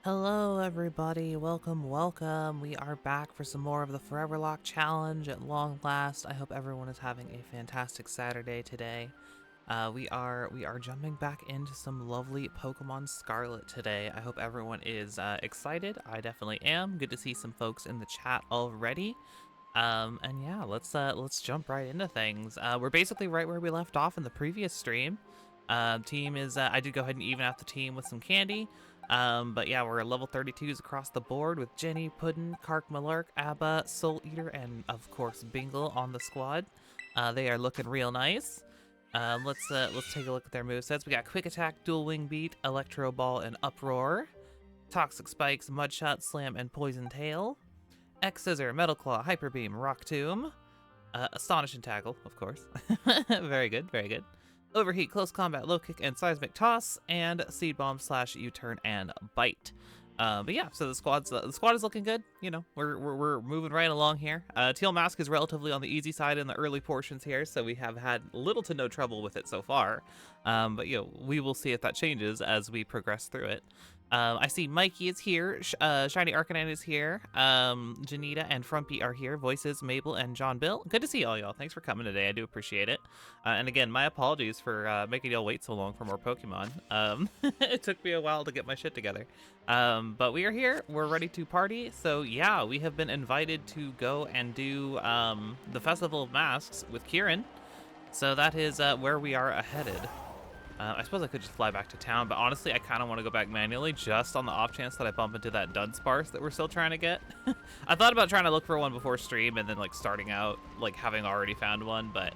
Hello everybody, welcome. We are back for some more of the Foreverlocke challenge at long last. I hope everyone is having a fantastic Saturday today. We are jumping back into some lovely Pokemon Scarlet today. I hope everyone is excited. I definitely am. Good to see some folks in the chat already. And yeah, let's jump right into things. We're basically right where we left off in the previous stream. Team is I did go ahead and even out the team with some candy. But yeah, we're level 32s across the board with Jenny, Puddin, Kark Malark, Abba, Soul Eater, and of course Bingle on the squad. They are looking real nice. Let's take a look at their movesets. We got Quick Attack, Dual Wing Beat, Electro Ball, and Uproar. Toxic Spikes, Mudshot, Slam, and Poison Tail. X Scissor, Metal Claw, Hyper Beam, Rock Tomb. Astonishing Tackle, of course. Very good, very good. Overheat, Close Combat, Low Kick, and Seismic Toss, and Seed Bomb / U-Turn and Bite. But yeah, so the squad is looking good. You know, we're moving right along here. Teal Mask is relatively on the easy side in the early portions here, so we have had little to no trouble with it so far. But you know, we will see if that changes as we progress through it. I see Mikey is here, Shiny Arcanine is here, Janita and Frumpy are here, Voices, Mabel, and John Bill. Good to see all y'all. Thanks for coming today. I do appreciate it. And again, my apologies for making y'all wait so long for more Pokemon. It took me a while to get my shit together. But we are here. We're ready to party. So yeah, we have been invited to go and do the Festival of Masks with Kieran. So that is where we are headed. I suppose I could just fly back to town, but honestly, I kind of want to go back manually just on the off chance that I bump into that Dunsparce that we're still trying to get. I thought about trying to look for one before stream and then like starting out like having already found one, but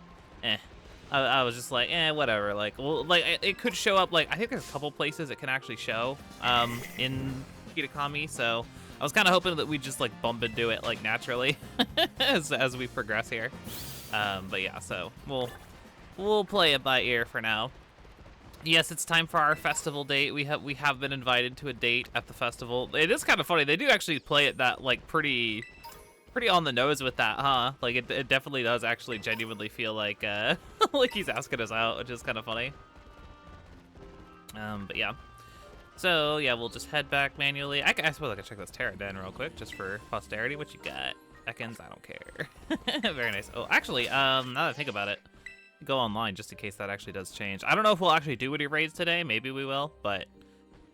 I was just like, whatever. Like, well, like it could show up. Like, I think there's a couple places it can actually show in Kitakami, so I was kind of hoping that we'd just like bump into it like naturally as we progress here. But yeah, so we'll play it by ear for now. Yes, it's time for our festival date. We have been invited to a date at the festival. It is kind of funny. They do actually play it that like pretty on the nose with that, huh? Like it definitely does actually genuinely feel like like he's asking us out, which is kind of funny. But yeah. So yeah, we'll just head back manually. I suppose I could check this Pterodon real quick just for posterity. What you got? Ekans, I don't care. Very nice. Oh, actually, now that I think about it, go online just in case that actually does change. I don't know if we'll actually do any raids today. Maybe we will, but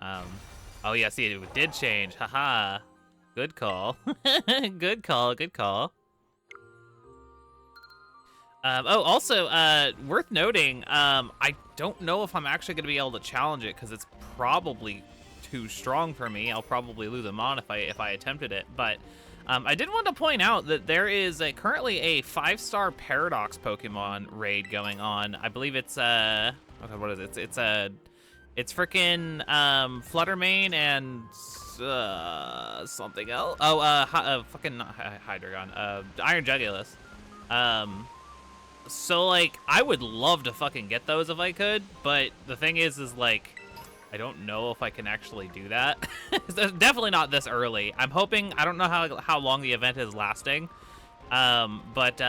oh yeah, see, it did change. Haha. Good call. Good call. Good call. Oh, also, worth noting, I don't know if I'm actually going to be able to challenge it because it's probably too strong for me. I'll probably lose them on if I attempted it, but I did want to point out that there is currently a 5-star Paradox Pokemon raid going on. I believe it's okay, what is it? It's freaking Fluttermane and something else. Oh, fucking not Hydreigon. Iron Jugulus. So like I would love to fucking get those if I could, but the thing is like I don't know if I can actually do that. Definitely not this early. I'm hoping, I don't know how long the event is lasting. But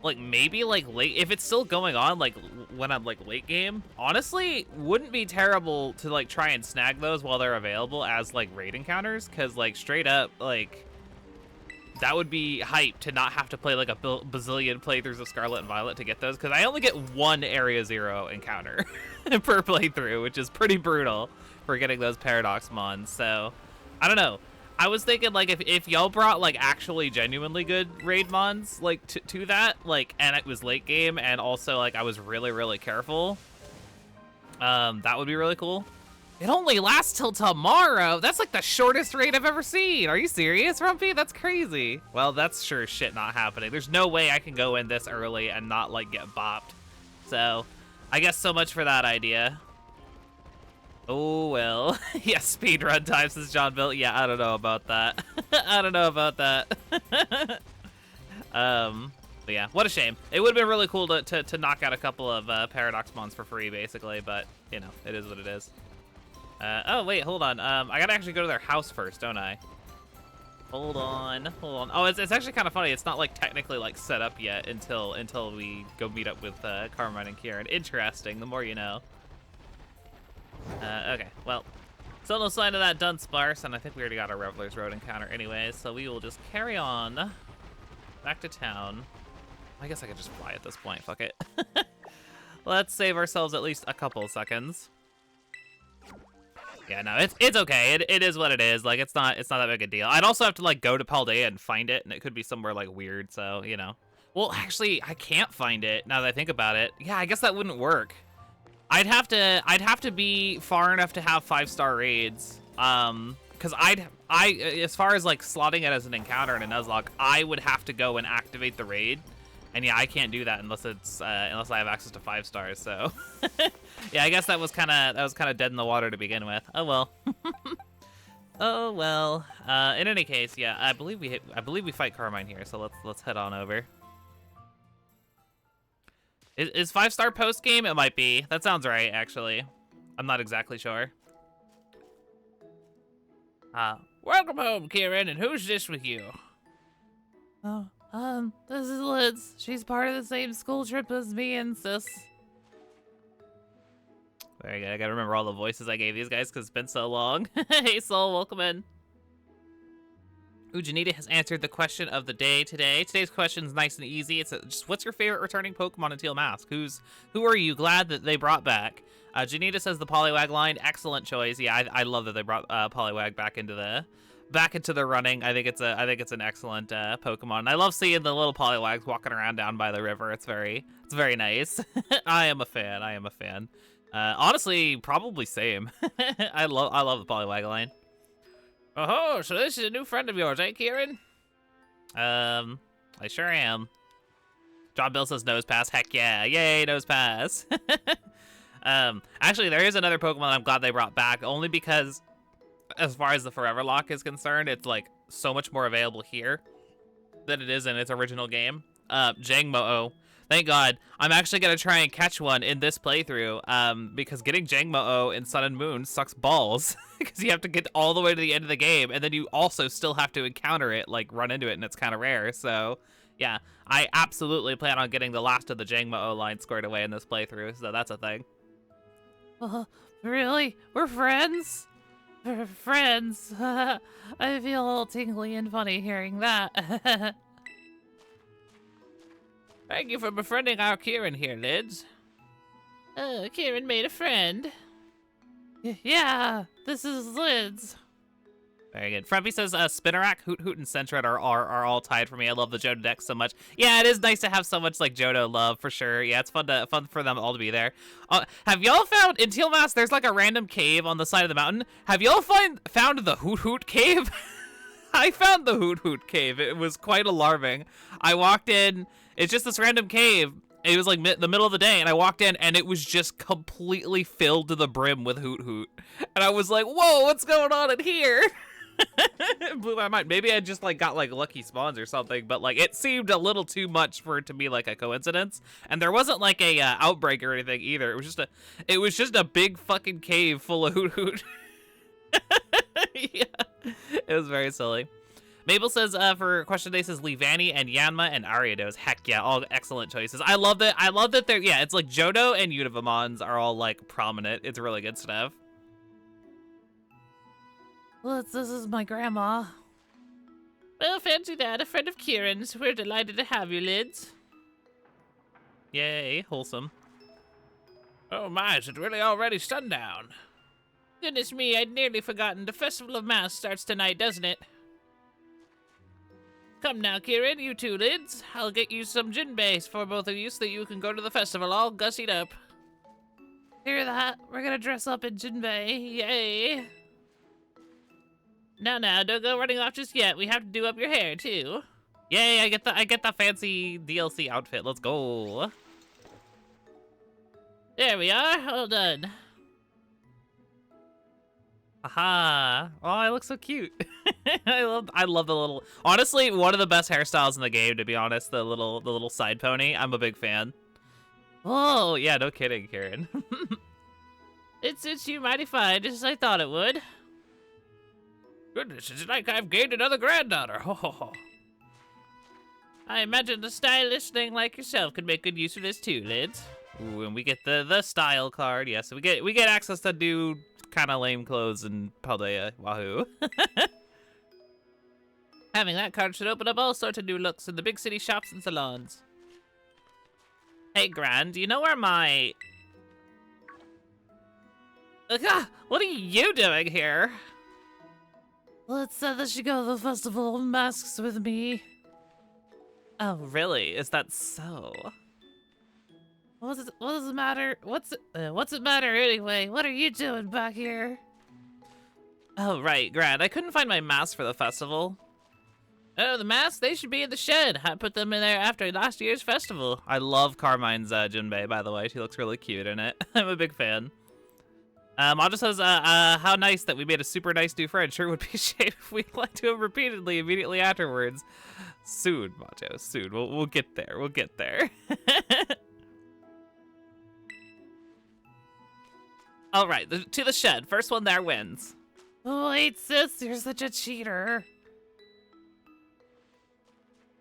like maybe like late, if it's still going on, like when I'm like late game, honestly, wouldn't be terrible to like try and snag those while they're available as like raid encounters. Cause like straight up, like that would be hype to not have to play like a bazillion playthroughs of Scarlet and Violet to get those, because I only get one Area 0 encounter per playthrough, which is pretty brutal for getting those Paradox Mons. So, I don't know. I was thinking like if y'all brought like actually genuinely good raid Mons like to that, like, and it was late game and also like I was really careful, that would be really cool. It only lasts till tomorrow. That's like the shortest raid I've ever seen. Are you serious, Rumpy? That's crazy. Well, that's sure as shit not happening. There's no way I can go in this early and not like get bopped. So, I guess so much for that idea. Oh, well. Yeah, speedrun time, says John Bill. Yeah, I don't know about that. I don't know about that. But yeah, what a shame. It would have been really cool to knock out a couple of Paradox Mons for free, basically, but, you know, it is what it is. Oh, wait, hold on. I gotta actually go to their house first, don't I? Hold on. Oh, it's actually kind of funny. It's not, like, technically, like, set up yet until we go meet up with Carmine and Kieran. Interesting, the more you know. Okay, well, Still no sign of that Dunsparce, and I think we already got our Reveler's Road encounter anyway, so we will just carry on back to town. I guess I could just fly at this point, fuck it. Let's save ourselves at least a couple seconds. Yeah, no, it's okay. It is what it is. Like, it's not that big a deal. I'd also have to, like, go to Paldea and find it, and it could be somewhere, like, weird, so, you know. Well, actually, I can't find it, now that I think about it. Yeah, I guess that wouldn't work. I'd have to be far enough to have 5-star raids. Because as far as, like, slotting it as an encounter in a Nuzlocke, I would have to go and activate the raid. And yeah, I can't do that unless it's unless I have access to 5 stars. So yeah, I guess that was kind of dead in the water to begin with. Oh well. Oh well. In any case, yeah, I believe we fight Carmine here. So let's head on over. Is 5-star post game? It might be. That sounds right, actually. I'm not exactly sure. Welcome home, Kieran. And who's this with you? Oh. This is Liz. She's part of the same school trip as me and Sis. Very good. I gotta remember all the voices I gave these guys because it's been so long. Hey, Soul, welcome in. Ooh, Janita has answered the question of the day today. Today's question is nice and easy. It's just, what's your favorite returning Pokemon in Teal Mask? Who are you glad that they brought back? Janita says the Poliwag line. Excellent choice. Yeah, I love that they brought Poliwag back into the running. I think it's an excellent Pokemon. And I love seeing the little Poliwags walking around down by the river. It's very nice. I am a fan. Honestly, probably same. I love the Poliwag line. Oh, so this is a new friend of yours, eh, Kieran? I sure am. John Bill says nose pass. Heck yeah. Yay, nose pass. Actually, there is another Pokemon I'm glad they brought back, only because as far as the Foreverlocke is concerned, it's like so much more available here than it is in its original game. Jangmo-o. Thank God. I'm actually gonna try and catch one in this playthrough, because getting Jangmo-o in Sun and Moon sucks balls, because you have to get all the way to the end of the game, and then you also still have to encounter it, like run into it, and it's kind of rare. So yeah, I absolutely plan on getting the last of the Jangmo-o line squared away in this playthrough, so that's a thing. Really? We're friends? We're friends. I feel a little tingly and funny hearing that. Thank you for befriending our Kieran here, Lids. Kieran made a friend. Yeah, this is Lids. Very good. Frumpy says Spinarak, Hoot Hoot, and Sentret are all tied for me. I love the Johto deck so much. Yeah, it is nice to have so much like Johto love for sure. Yeah, it's fun for them all to be there. Have y'all found in Teal Mask there's like a random cave on the side of the mountain? Have y'all found the Hoot Hoot cave? I found the Hoot Hoot cave. It was quite alarming. I walked in. It's just this random cave. It was like the middle of the day, and I walked in, and it was just completely filled to the brim with Hoot Hoot. And I was like, whoa, what's going on in here? It blew my mind. Maybe I just like got like lucky spawns or something, but like it seemed a little too much for it to be like a coincidence. And there wasn't like a outbreak or anything either. It was just a big fucking cave full of Hoot Hoot. Yeah, it was very silly. Mabel says for question today says Leavanny and Yanma and Ariados. Heck yeah, all excellent choices. I love that they're, yeah, it's like Johto and Univamons are all like prominent. It's really good stuff. This is my grandma. Well, fancy that, a friend of Kieran's. We're delighted to have you, Lids. Yay, wholesome. Oh my, is it really already sundown? Goodness me, I'd nearly forgotten. The Festival of Mass starts tonight, doesn't it? Come now, Kieran, you two Lids. I'll get you some jinbeis for both of you so that you can go to the festival all gussied up. Hear that? We're gonna dress up in jinbei. Yay! Now, don't go running off just yet. We have to do up your hair, too. Yay, I get the fancy DLC outfit. Let's go. There we are. All done. Aha. Oh, I look so cute. I love the little, honestly, one of the best hairstyles in the game, to be honest, the little side pony. I'm a big fan. Oh, yeah, no kidding, Karen. It suits you mighty fine, just as I thought it would. Goodness, it's like I've gained another granddaughter. Ho ho ho. I imagine a stylish thing like yourself could make good use of this too, Lids. Ooh, and we get the style card. Yeah, so we get access to do kind of lame clothes in Paldea. Wahoo. Having that card should open up all sorts of new looks in the big city shops and salons. Hey, Gran, do you know where my... What are you doing here? Well, it said that she go to the Festival of Masks with me. Oh, really? Is that so? What does it matter? What's it matter anyway? What are you doing back here? Oh, right, Grant. I couldn't find my mask for the festival. Oh, the masks? They should be in the shed. I put them in there after last year's festival. I love Carmine's Jinbei, by the way. She looks really cute in it. I'm a big fan. Audra says, how nice that we made a super nice new friend. Sure would be a shame if we lied to him repeatedly immediately afterwards. Soon, Macho, soon. We'll get there. We'll get there. All right, to the shed. First one there wins. Wait, sis, you're such a cheater.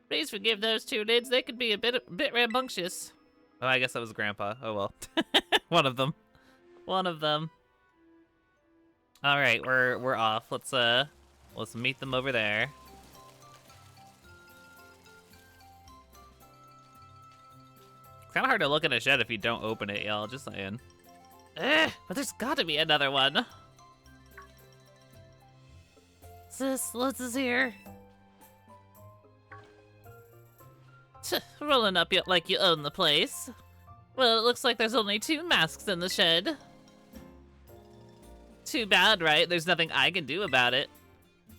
Please forgive those two lids. They could be a bit rambunctious. Oh, I guess that was Grandpa. Oh, well. One of them. One of them. All right, we're off. Let's meet them over there. It's kind of hard to look in a shed if you don't open it, y'all. Just saying. But there's got to be another one. Sis, Liz is here. Rolling up like you own the place. Well, it looks like there's only 2 masks in the shed. Too bad, right? There's nothing I can do about it.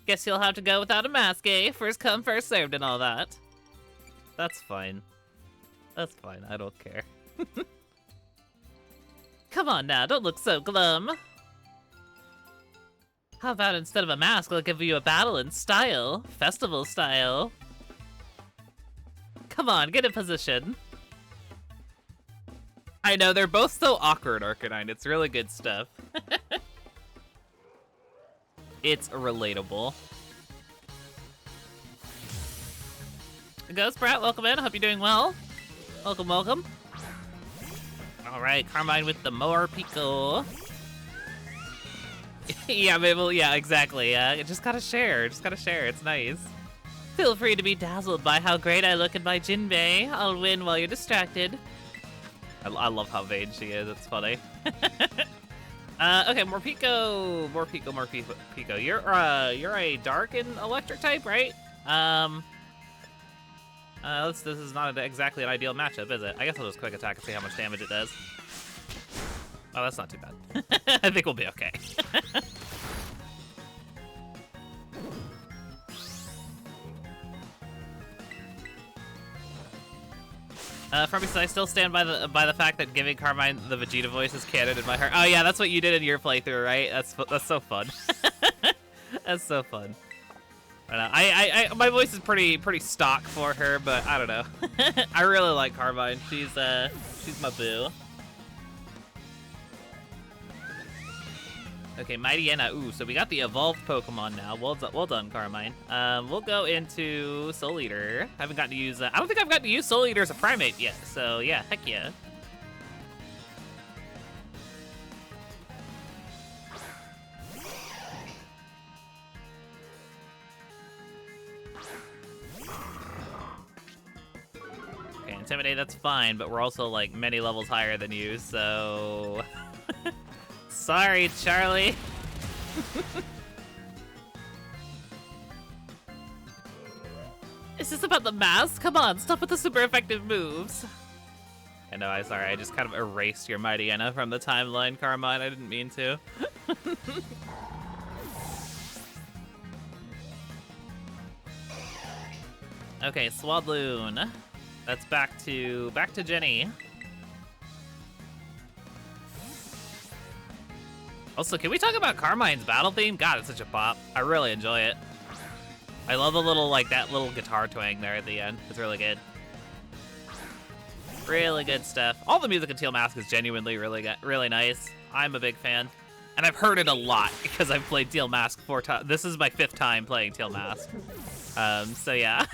Guess you'll have to go without a mask, eh? First come, first served and all that. That's fine. That's fine. I don't care. Come on now, don't look so glum. How about instead of a mask, I'll give you a battle in style. Festival style. Come on, get in position. I know, they're both so awkward, Arcanine. It's really good stuff. It's relatable. Ghost Brat, welcome in. Hope you're doing well. Welcome, welcome. All right, Carmine with the more Pico. Yeah, maybe, yeah, exactly. Just gotta share. Just gotta share. It's nice. Feel free to be dazzled by how great I look in my Jinbei. I'll win while you're distracted. I love how vain she is. It's funny. Okay, more Pico. More Pico, more Pico. You're a dark and electric type, right? This is not exactly an ideal matchup, is it? I guess I'll just quick attack and see how much damage it does. Oh, that's not too bad. I think we'll be okay. From me, I still stand by the fact that giving Carmine the Vegeta voice is canon in my heart. Oh yeah, that's what you did in your playthrough, right? That's so fun. That's so fun. I my voice is pretty stock for her, but I don't know. I really like Carmine. She's my boo. Okay, Mightyena. Ooh, so we got the evolved Pokemon now. Well done, Carmine. We'll go into Soul Eater. I haven't gotten to use. I don't think I've gotten to use Soul Eater as a primate yet. So yeah, heck yeah. Okay, Intimidate. That's fine, but we're also like many levels higher than you, so. Sorry, Charlie. Is this about the mask? Come on, stop with the super effective moves. I know, I'm sorry. I just kind of erased your Mightyena from the timeline, Carmine. I didn't mean to. Okay, Swadloon. That's back to Jenny. Also, can we talk about Carmine's battle theme? God, it's such a bop. I really enjoy it. I love the little, like, that little guitar twang there at the end. It's really good. Really good stuff. All the music in Teal Mask is genuinely really nice. I'm a big fan. And I've heard it a lot because I've played Teal Mask 4 times. This is my 5th time playing Teal Mask. So yeah.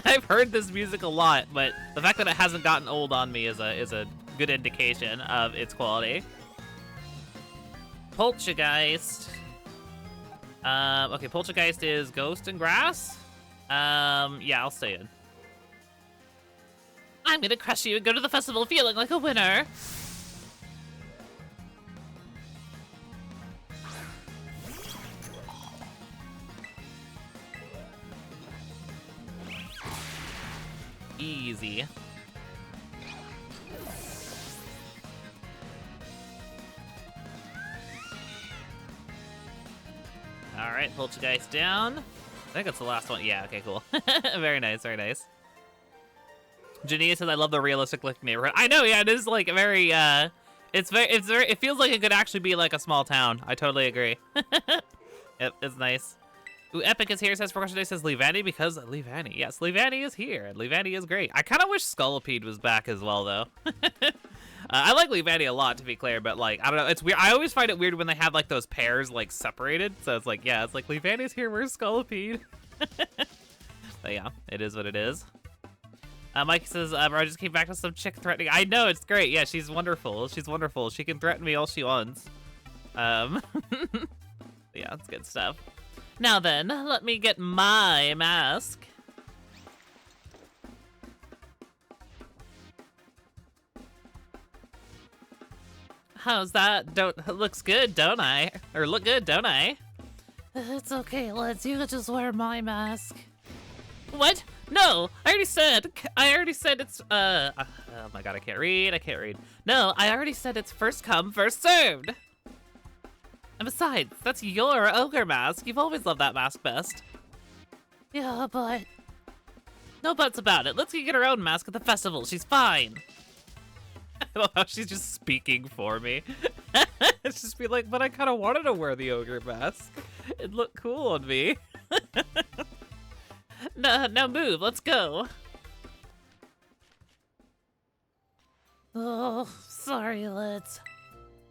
I've heard this music a lot, but the fact that it hasn't gotten old on me is a good indication of its quality. Poltergeist. Okay, Poltergeist is Ghost and Grass. Yeah, I'll stay in. I'm gonna crush you and go to the festival feeling like a winner. Easy. All right, Poltergeist down. I think that's the last one. Yeah, okay, cool. Very nice, very nice. Jania says, I love the realistic looking neighborhood. I know, yeah, it is like very, it feels like it could actually be like a small town. I totally agree. Yep, it's nice. Ooh, Epic is here, says for question today, says Leavanny because Leavanny. Yes, Leavanny is here, and Leavanny is great. I kind of wish Scolipede was back as well, though. I like Leavanny a lot, to be clear, but like, I don't know, it's weird. I always find it weird when they have like those pairs like separated. So it's like, yeah, it's like Leavanny's here, where's Scolipede? But yeah, it is what it is. Mike says, I just came back to some chick threatening. I know, it's great. Yeah, she's wonderful. She's wonderful. She can threaten me all she wants. Yeah, it's good stuff. Now then, let me get my mask. How's that? Looks good, don't I? Or look good, don't I? It's okay, Liz. You could just wear my mask. What? No, I already said it's, oh my god, I can't read. No, I already said it's first come, first served. And besides, that's your ogre mask. You've always loved that mask best. Yeah, but... No buts about it. Let's get her own mask at the festival. She's fine. I love how she's just speaking for me. It's just be like, but I kind of wanted to wear the ogre mask. It looked cool on me. Now move, let's go. Oh, sorry, Liz.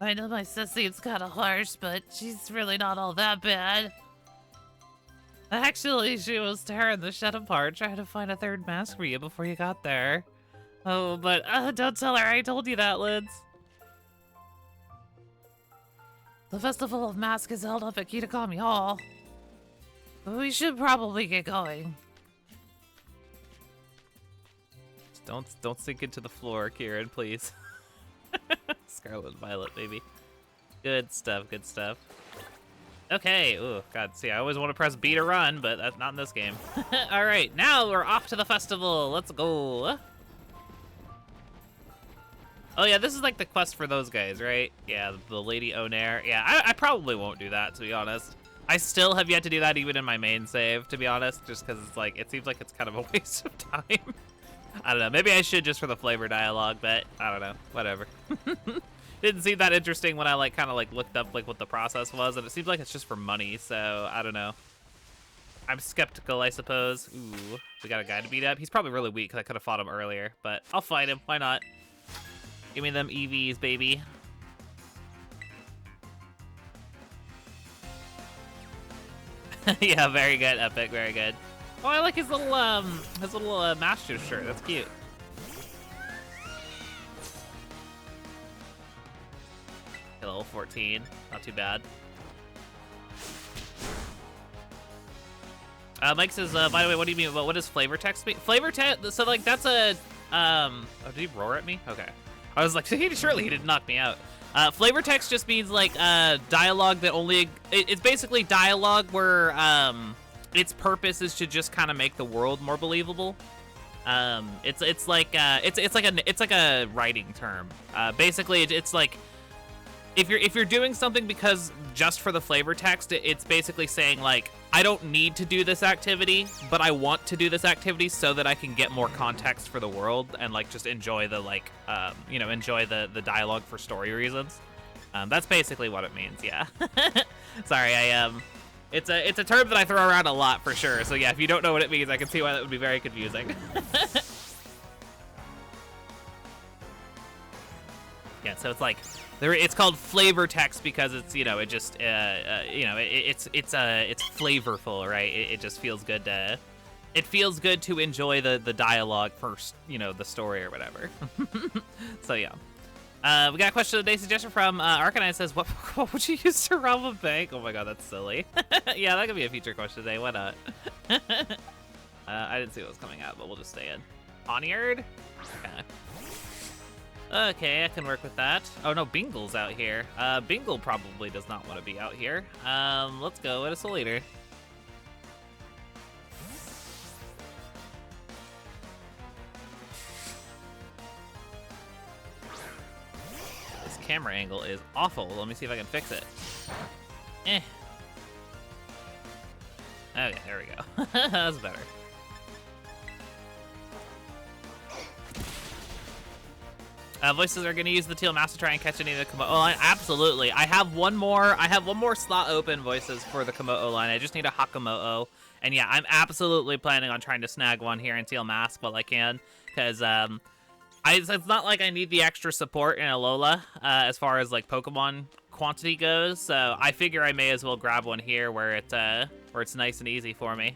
I know my sis seems kind of harsh, but she's really not all that bad. Actually, she was tearing the shed apart trying to find a third mask for you before you got there. Oh, but don't tell her I told you that, Liz. The Festival of Masks is held up at Kitakami Hall. We should probably get going. Don't sink into the floor, Kieran, please. Scarlet and Violet, baby. Good stuff, good stuff. Okay, ooh, god, see, I always want to press B to run, but that's not in this game. All right, now we're off to the festival. Let's go. Oh yeah, this is like the quest for those guys, right? Yeah, the Lady Onair. Yeah, I probably won't do that, to be honest. I still have yet to do that even in my main save, to be honest, just because it's like, it seems like it's kind of a waste of time. I don't know, maybe I should just for the flavor dialogue, but I don't know, whatever. Didn't seem that interesting when I like kind of like looked up like what the process was, and it seems like it's just for money, so I don't know. I'm skeptical, I suppose. Ooh, we got a guy to beat up. He's probably really weak because I could have fought him earlier, but I'll fight him, why not? Give me them EVs, baby. Yeah, very good, Epic, very good. Oh, I like his little master shirt. That's cute. Okay, level 14, not too bad. Mike says, by the way, what do you mean? What does flavor text mean? Flavor text. So like that's a Oh, did he roar at me? Okay. I was like, surely he didn't knock me out. Flavor text just means like dialogue that only. It's basically dialogue where its purpose is to just kind of make the world more believable. It's like a writing term. Basically, it's like if you're doing something because just for the flavor text, it's basically saying like, I don't need to do this activity, but I want to do this activity so that I can get more context for the world and like just enjoy the like enjoy the dialogue for story reasons. That's basically what it means. Yeah. Sorry, it's a term that I throw around a lot for sure. So yeah, if you don't know what it means, I can see why that would be very confusing. Yeah, so it's like it's called flavor text because it's it's flavorful, right? It just feels good to enjoy the dialogue first, the story or whatever. So yeah. We got a question of the day suggestion from Arcanine. Says, what would you use to rob a bank? Oh my god, that's silly. Yeah, that could be a feature question today. Why not? I didn't see what was coming out, but we'll just stay in. Poniard? Okay. Okay, I can work with that. Oh no, Bingle's out here. Bingle probably does not want to be out here. Let's go with a Soul Eater. This camera angle is awful. Let me see if I can fix it. Eh. Okay, there we go. That's better. Voices are gonna use the Teal Mask to try and catch any of the Komodo line. Absolutely. I have one more slot open, Voices, for the Komodo line. I just need a Hakamoto. And yeah, I'm absolutely planning on trying to snag one here in Teal Mask while I can. Because it's not like I need the extra support in Alola as far as like Pokemon quantity goes. So I figure I may as well grab one here where it's nice and easy for me.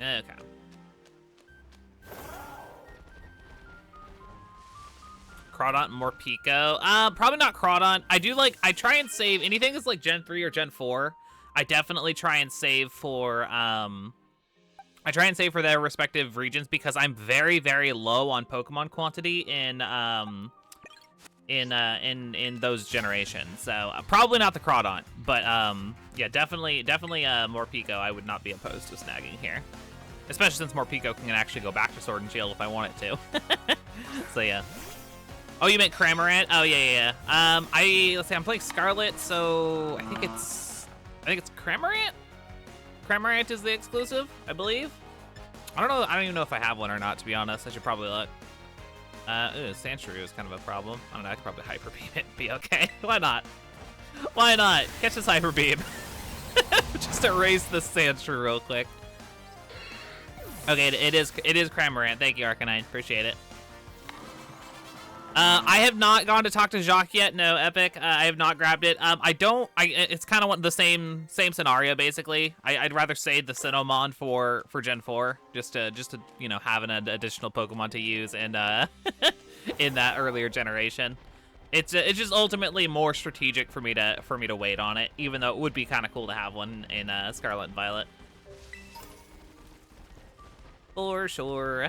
Okay. Crawdont and Morpeko. Probably not Crawdont. I try and save anything that's like Gen 3 or Gen 4. I definitely try and save for their respective regions because I'm very, very low on Pokemon quantity in those generations. So probably not the Crawdont, but yeah, definitely Morpeko I would not be opposed to snagging here. Especially since Morpeko can actually go back to Sword and Shield if I want it to. So yeah. Oh, you meant Cramorant? Oh yeah. Let's see, I'm playing Scarlet, so I think it's Cramorant? Cramorant is the exclusive, I believe. I don't know, I don't even know if I have one or not, to be honest. I should probably look. Sandshrew is kind of a problem. I don't know, I could probably Hyper Beam it and be okay. Why not? Why not? Catch this Hyper Beam. Just erase the Sandshrew real quick. Okay, it is Cramorant. Thank you, Arcanine. Appreciate it. I have not gone to talk to Jacques yet. No, Epic. I have not grabbed it. It's kind of the same scenario basically. I'd rather save the Cinnamon for Gen 4 just to have an additional Pokemon to use and in that earlier generation. It's just ultimately more strategic for me to wait on it, even though it would be kind of cool to have one in Scarlet and Violet. For sure.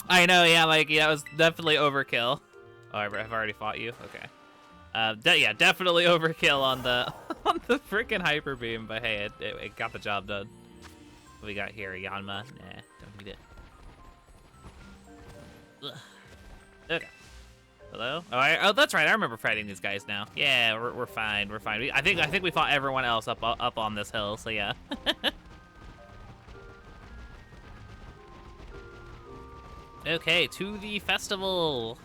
I know, yeah, like, yeah, it was definitely overkill. Oh, I've already fought you? Okay. Yeah, definitely overkill on the freaking Hyper Beam, but hey, it got the job done. What we got here? Yanma? Nah, don't need it. Ugh. Okay. Hello? Oh, that's right. I remember fighting these guys now. Yeah, we're fine. We're fine. I think we fought everyone else up on this hill, so yeah. Okay, to the festival.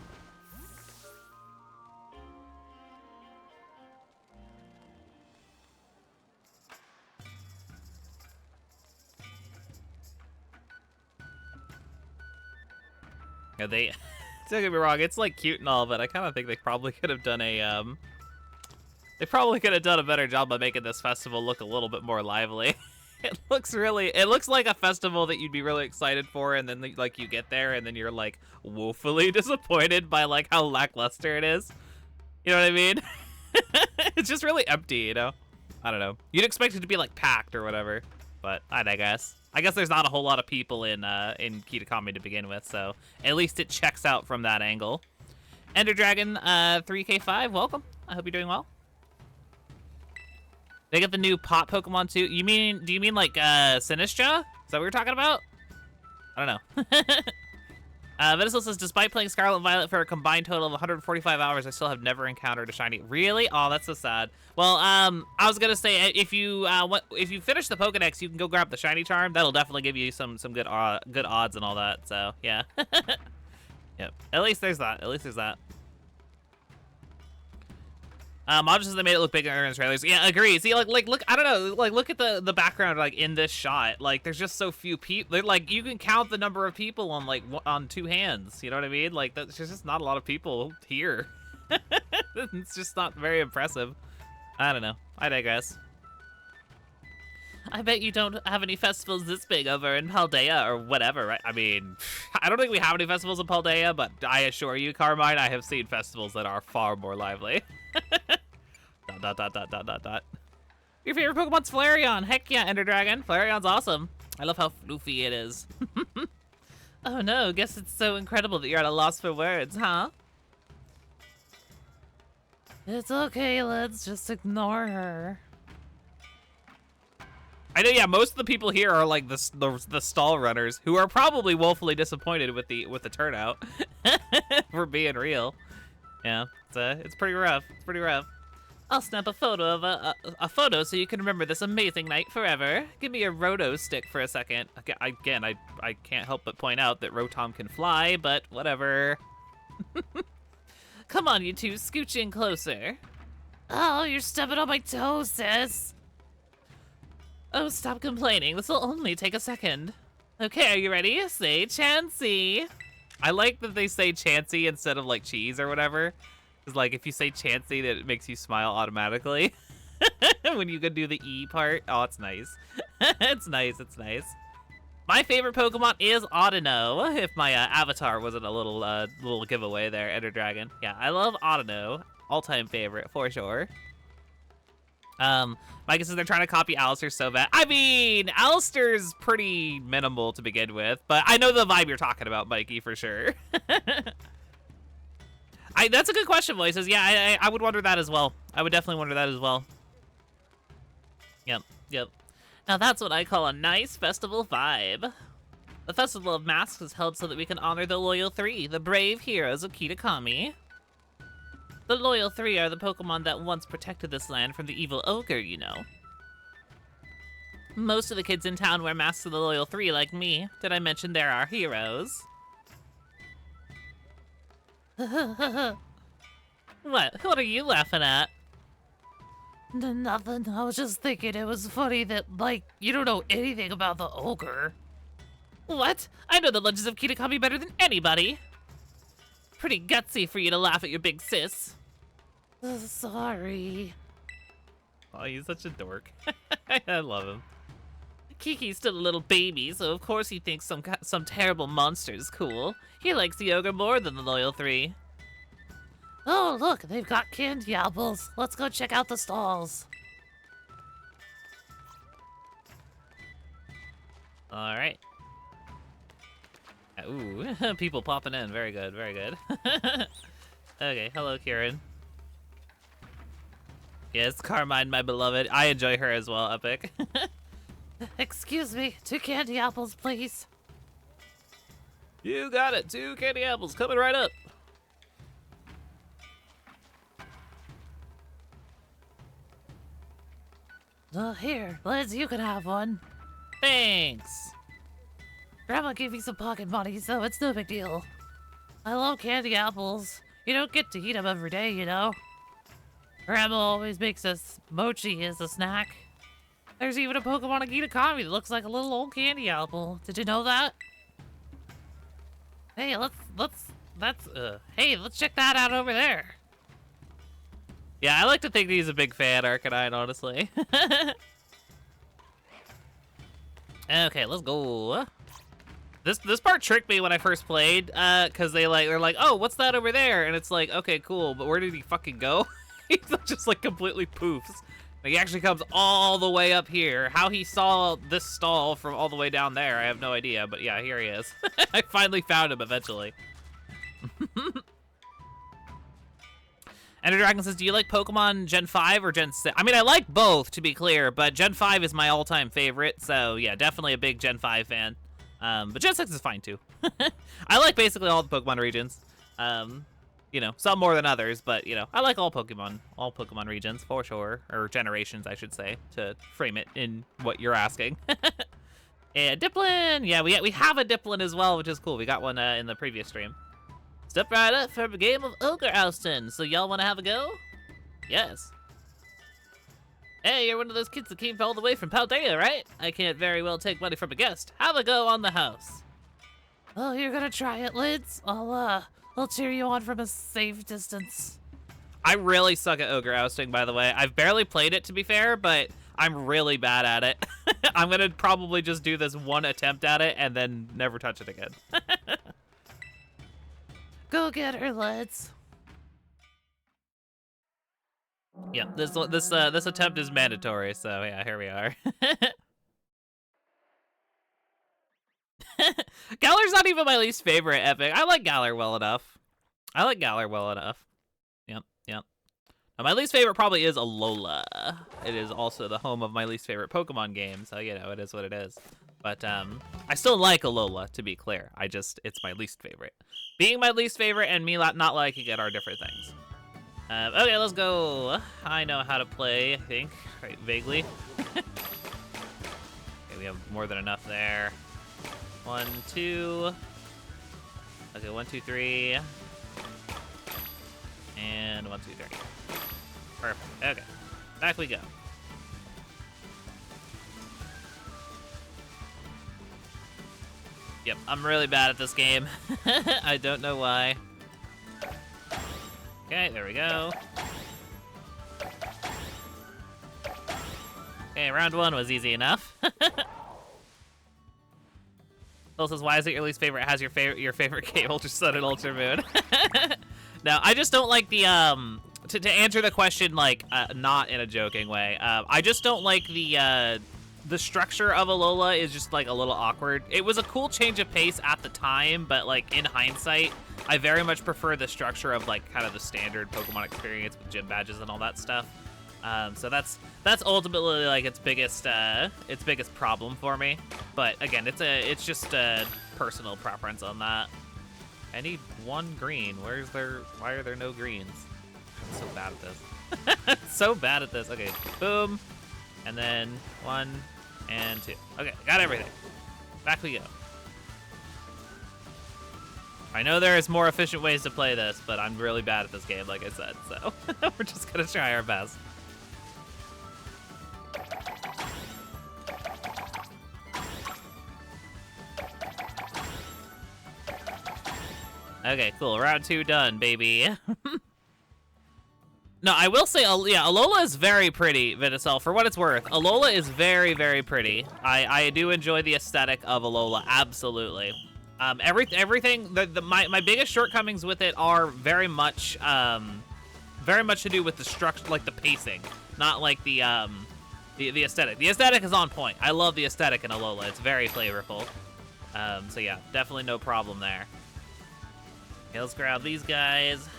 Yeah, don't get me wrong, it's like cute and all, but I kind of think they probably could have done a better job by making this festival look a little bit more lively. It looks like a festival that you'd be really excited for, and then like you get there and then you're like woefully disappointed by like how lackluster it is. You know what I mean? It's just really empty, you know? I don't know. You'd expect it to be like packed or whatever, but I digress. I guess there's not a whole lot of people in Kitakami to begin with, so at least it checks out from that angle. Ender Dragon 3K5, welcome. I hope you're doing well. They get the new pot Pokemon too. Do you mean like Sinistra? Is that what we're talking about? I don't know. Venusaur says, despite playing Scarlet and Violet for a combined total of 145 hours, I still have never encountered a shiny. Really? Oh, that's so sad. Well, I was gonna say if you finish the Pokedex, you can go grab the shiny charm. That'll definitely give you some good odds and all that. So yeah. Yep. At least there's that. Obviously they made it look bigger in the trailers. Yeah, agree. See, like look, I don't know, like look at the background like in this shot. Like there's just so few people. Like you can count the number of people on two hands. You know what I mean? Like there's just not a lot of people here. It's just not very impressive. I don't know. I digress. I bet you don't have any festivals this big over in Paldea or whatever, right? I mean, I don't think we have any festivals in Paldea, but I assure you, Carmine, I have seen festivals that are far more lively. ... Your favorite Pokemon's Flareon. Heck yeah, Ender Dragon. Flareon's awesome. I love how floofy it is. Oh no, guess it's so incredible that you're at a loss for words, huh? It's okay, let's just ignore her. I know, yeah, most of the people here are like the stall runners who are probably woefully disappointed with the turnout. For being real. Yeah, it's pretty rough. It's pretty rough. I'll snap a photo of a photo so you can remember this amazing night forever. Give me a roto stick for a second. Again, I can't help but point out that Rotom can fly, but whatever. Come on, you two, scooch in closer. Oh, you're stepping on my toes, sis. Oh, stop complaining. This will only take a second. Okay, are you ready? Say Chansey. I like that they say Chansey instead of like cheese or whatever. Because like if you say Chansey, that it makes you smile automatically. When you can do the E part. Oh, it's nice. It's nice, it's nice. My favorite Pokemon is Audino, if my avatar wasn't a little giveaway there, Ender Dragon. Yeah, I love Audino. All-time favorite, for sure. Micah says they're trying to copy Alistair so bad. I mean, Alistair's pretty minimal to begin with, but I know the vibe you're talking about, Mikey, for sure. That's a good question, Voices. Yeah, I would wonder that as well. I would definitely wonder that as well. Yep. Now that's what I call a nice festival vibe. The Festival of Masks is held so that we can honor the Loyal Three, the brave heroes of Kitakami. The Loyal Three are the Pokemon that once protected this land from the evil ogre, you know. Most of the kids in town wear masks of the Loyal Three like me. Did I mention they're our heroes? What? What are you laughing at? Nothing. I was just thinking it was funny that, like, you don't know anything about the ogre. What? I know the legends of Kitakami better than anybody. Pretty gutsy for you to laugh at your big sis. Sorry. Oh, he's such a dork. I love him. Kiki's still a little baby, so of course he thinks some terrible monster is cool. He likes the ogre more than the Loyal Three. Oh, look, they've got candy apples. Let's go check out the stalls. All right. Ooh, people popping in. Very good, very good. Okay, hello, Kieran. Yes, Carmine, my beloved. I enjoy her as well, Epic. Excuse me, 2 candy apples, please. You got it. 2 candy apples coming right up. Here, Liz, you can have one. Thanks. Grandma gave me some pocket money, so it's no big deal. I love candy apples. You don't get to eat them every day, you know. Grandma always makes us mochi as a snack. There's even a Pokemon in Kitakami that looks like a little old candy apple. Did you know that? Hey, let's check that out over there. Yeah, I like to think he's a big fan, Arcanine, honestly. Okay, let's go. This part tricked me when I first played, cause they're like, oh, what's that over there? And it's like, okay, cool, but where did he fucking go? He just like completely poofs. He actually comes all the way up here. How he saw this stall from all the way down there, I have no idea. But yeah, here he is. I finally found him eventually. Ender Dragon says, do you like Pokemon Gen 5 or Gen 6? I mean, I like both, to be clear, but Gen 5 is my all-time favorite. So yeah, definitely a big Gen 5 fan. But Gen 6 is fine too. I like basically all the Pokemon regions. You know, some more than others, but you know, I like all Pokemon regions for sure, or generations, I should say, to frame it in what you're asking. And Dipplin, yeah, we have a Dipplin as well, which is cool. We got one in the previous stream. Step right up for a game of Ogre Oustin'. So y'all want to have a go? Yes. Hey, you're one of those kids that came all the way from Paldea, right? I can't very well take money from a guest. Have a go on the house. Oh, you're gonna try it, Lids? I'll cheer you on from a safe distance. I really suck at Ogre Ousting, by the way. I've barely played it, to be fair, but I'm really bad at it. I'm gonna probably just do this one attempt at it and then never touch it again. Go get her, let's. Yep, this attempt is mandatory, so yeah, here we are. Galar's not even my least favorite epic. I like Galar well enough. Yep. Now, my least favorite probably is Alola. It is also the home of my least favorite Pokemon game, so you know, it is what it is. But I still like Alola, to be clear. It's my least favorite. Being my least favorite and me not liking it are different things. Okay, let's go. I know how to play, I think, right, vaguely. Okay, we have more than enough there. 1, 2. Okay, 1, 2, 3. And 1, 2, 3. Perfect. Okay, back we go. Yep, I'm really bad at this game. I don't know why. Okay, there we go. Okay, round 1 was easy enough. Phil says, why is it your least favorite? It has your favorite game, Ultra Sun and Ultra Moon. No, I just don't like the, to answer the question, like, not in a joking way, I just don't like the structure of Alola is just, like, a little awkward. It was a cool change of pace at the time, but, like, in hindsight, I very much prefer the structure of, like, kind of the standard Pokemon experience with gym badges and all that stuff. So that's ultimately, like, its biggest problem for me. But again, it's just a personal preference on that. I need 1 green. Why are there no greens? I'm so bad at this. So bad at this. Okay, boom. And then 1 and 2. Okay, got everything. Back we go. I know there's more efficient ways to play this, but I'm really bad at this game, like I said, so we're just gonna try our best. Okay, cool. Round 2 done, baby. No, I will say, yeah, Alola is very pretty, Vinicel, for what it's worth. Alola is very, very pretty. I do enjoy the aesthetic of Alola, absolutely. Everything, my biggest shortcomings with it are very much to do with the structure, like the pacing, not like the aesthetic. The aesthetic is on point. I love the aesthetic in Alola. It's very flavorful. So yeah, definitely no problem there. Okay, let's grab these guys.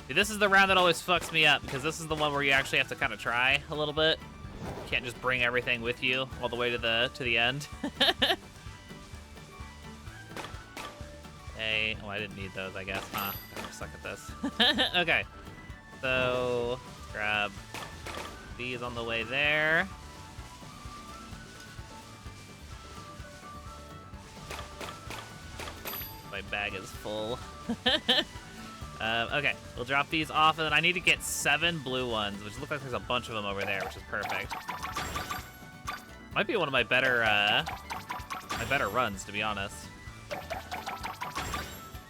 See, this is the round that always fucks me up, because this is the one where you actually have to kind of try a little bit. You can't just bring everything with you all the way to the end. Okay. Oh, I didn't need those, I guess, huh? I suck at this. Okay. So, let's grab these on the way there. My bag is full. Okay, we'll drop these off, and then I need to get 7 blue ones, which look like there's a bunch of them over there, which is perfect. Might be one of my better runs, to be honest.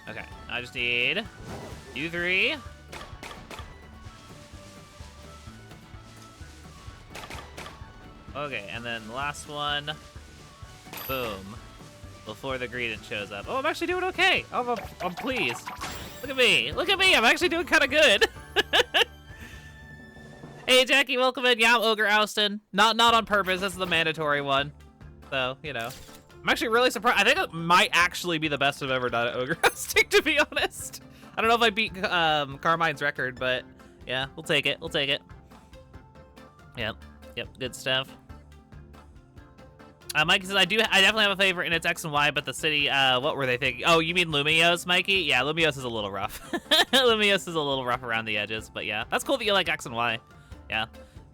Okay, I just need you 3. Okay, and then the last one. Boom. Before the greeting shows up. Oh, I'm actually doing okay. Oh, I'm pleased. Look at me. Look at me. I'm actually doing kind of good. Hey, Jackie, welcome in. Yeah, I'm Ogre Oustin. Not on purpose. This is the mandatory one. So, you know. I'm actually really surprised. I think it might actually be the best I've ever done at Ogre Ousting, to be honest. I don't know if I beat Carmine's record, but yeah, we'll take it. We'll take it. Yep, good stuff. Mikey says, I definitely have a favorite, and it's X and Y, but the city, what were they thinking? Oh, you mean Lumiose, Mikey? Yeah, Lumiose is a little rough. Lumiose is a little rough around the edges, but yeah. That's cool that you like X and Y. Yeah.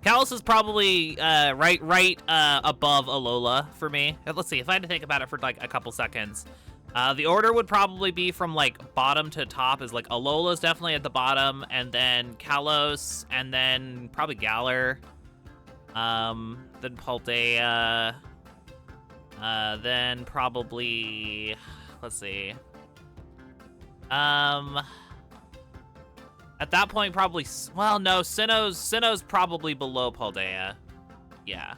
Kalos is probably right above Alola for me. Let's see, if I had to think about it for like a couple seconds. The order would probably be from like bottom to top is like Alola's definitely at the bottom, and then Kalos, and then probably Galar. Then Paldea. Then probably, let's see. At that point, probably, well, no, Sinnoh's probably below Paldea. Yeah.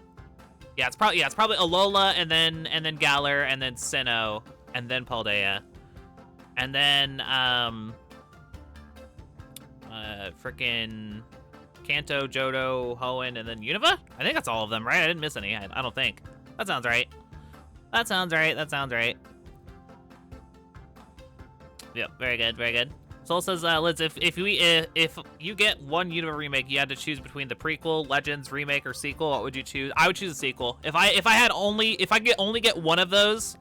Yeah, it's probably Alola and then Galar and then Sinnoh and then Paldea. And then frickin' Kanto, Johto, Hoenn, and then Unova? I think that's all of them, right? I didn't miss any. I don't think. That sounds right. That sounds right. Yep, very good, very good. Soul says, Liz, if you get one Unova remake, you had to choose between the prequel, Legends, remake, or sequel, what would you choose? I would choose a sequel. If I could only get one of those,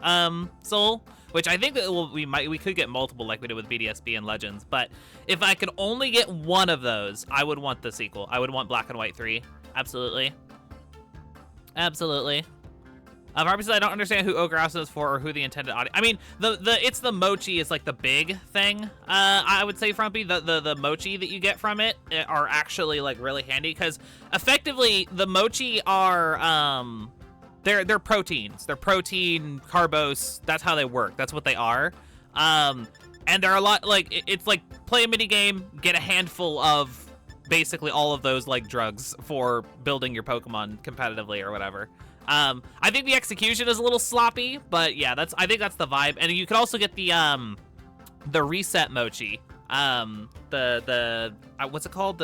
Soul, which I think that we could get multiple like we did with BDSB and Legends, but if I could only get one of those, I would want the sequel. I would want Black and White 3. Absolutely. Absolutely. Barbie says, I don't understand who Ogre House is for or who the intended audience. I mean, it's the mochi is like the big thing. I would say, Frumpy, the mochi that you get from it are actually like really handy because effectively the mochi are they're proteins. They're protein carbose. That's how they work. That's what they are. And there are a lot like it's like play a mini game, get a handful of basically all of those like drugs for building your Pokemon competitively or whatever. I think the execution is a little sloppy, but yeah, I think that's the vibe. And you could also get the reset mochi. What's it called?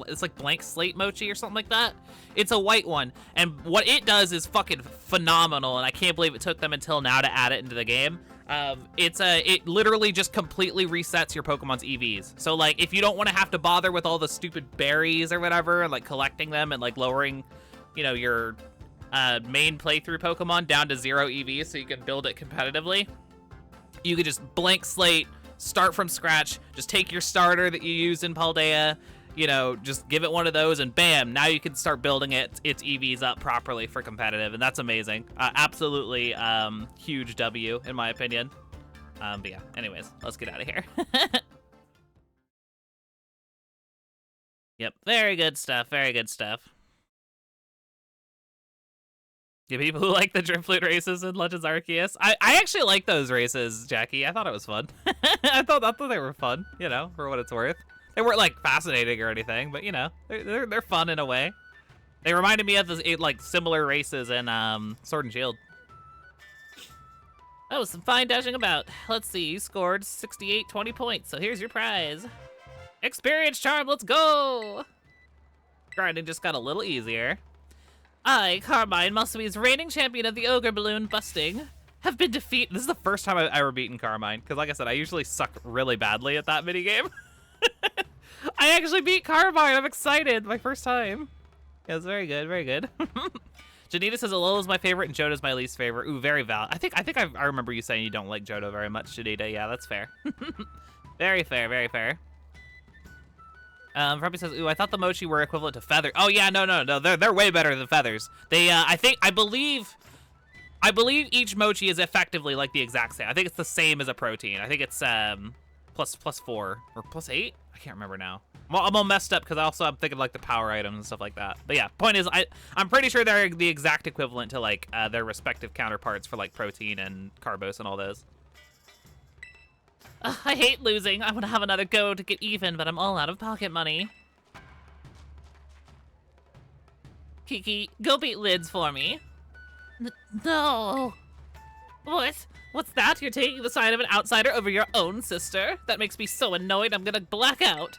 It's like blank slate mochi or something like that. It's a white one, and what it does is fucking phenomenal, and I can't believe it took them until now to add it into the game. It literally just completely resets your Pokemon's EVs. So like, if you don't want to have to bother with all the stupid berries or whatever, and like collecting them and like lowering, you know, your main playthrough Pokemon down to 0 EVs so you can build it competitively, you could just blank slate, start from scratch, just take your starter that you use in Paldea, you know, just give it one of those and bam, now you can start building its EVs up properly for competitive, and that's amazing. Absolutely huge W in my opinion. But yeah, anyways, let's get out of here. Yep, very good stuff, very good stuff. Yeah, people who like the Drip Flute races in Legends Arceus. I actually like those races, Jackie. I thought it was fun. I thought they were fun, you know, for what it's worth. They weren't like fascinating or anything, but you know, they're fun in a way. They reminded me of the like similar races in Sword and Shield. That was some fine dashing about. Let's see, you scored 68 20 points, so here's your prize. Experience charm, let's go! Grinding just got a little easier. I, Carmine, Musume's reigning champion of the Ogre Balloon Busting, have been defeated. This is the first time I've ever beaten Carmine, because like I said, I usually suck really badly at that minigame. I actually beat Carmine, I'm excited, my first time. Yeah, it's very good, very good. Janita says Alola's my favorite and Johto's my least favorite. Ooh, very valid. I remember you saying you don't like Johto very much, Janita. Yeah, that's fair. Very fair, very fair. Ruby says, ooh, I thought the mochi were equivalent to feather. Oh yeah, no, they're way better than feathers. They, I believe each mochi is effectively like the exact same. I think it's the same as a protein. I think it's plus 4 or plus 8. I can't remember now. I'm all messed up because I'm thinking like the power items and stuff like that. But yeah, point is, I'm pretty sure they're the exact equivalent to like their respective counterparts for like protein and carbose and all those. I hate losing. I want to have another go to get even, but I'm all out of pocket money. Kiki, go beat Lids for me. No. What? What's that? You're taking the side of an outsider over your own sister? That makes me so annoyed I'm gonna black out.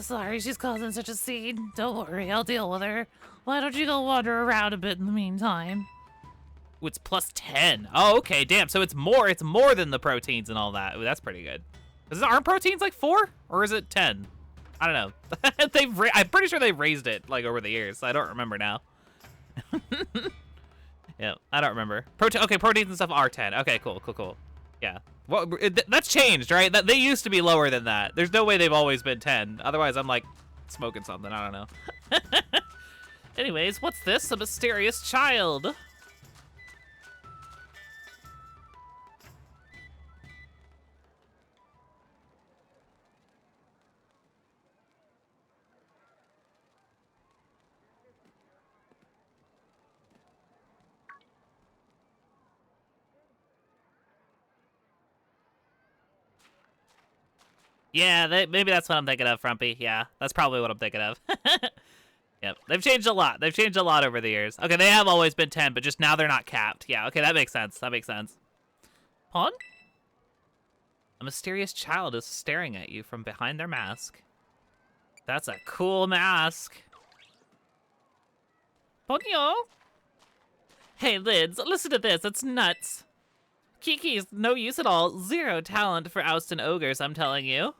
Sorry, she's causing such a scene. Don't worry, I'll deal with her. Why don't you go wander around a bit in the meantime? Ooh, it's plus 10. Oh, okay, damn. So it's more than the proteins and all that. Ooh, that's pretty good. Aren't proteins like 4? Or is it 10? I don't know. I'm pretty sure they've raised it like over the years. So I don't remember now. Yeah, I don't remember. Okay, proteins and stuff are 10. Okay, cool. Yeah. Well, that's changed, right? They used to be lower than that. There's no way they've always been 10. Otherwise, I'm like smoking something. I don't know. Anyways, what's this? A mysterious child. Yeah, maybe that's what I'm thinking of, Frumpy. Yeah, that's probably what I'm thinking of. Yep, they've changed a lot. They've changed a lot over the years. Okay, they have always been 10, but just now they're not capped. Yeah, okay, that makes sense. That makes sense. Pawn? A mysterious child is staring at you from behind their mask. That's a cool mask. Ponyo? Hey, Lids, listen to this. It's nuts. Kiki's no use at all. Zero talent for ousting ogres, I'm telling you.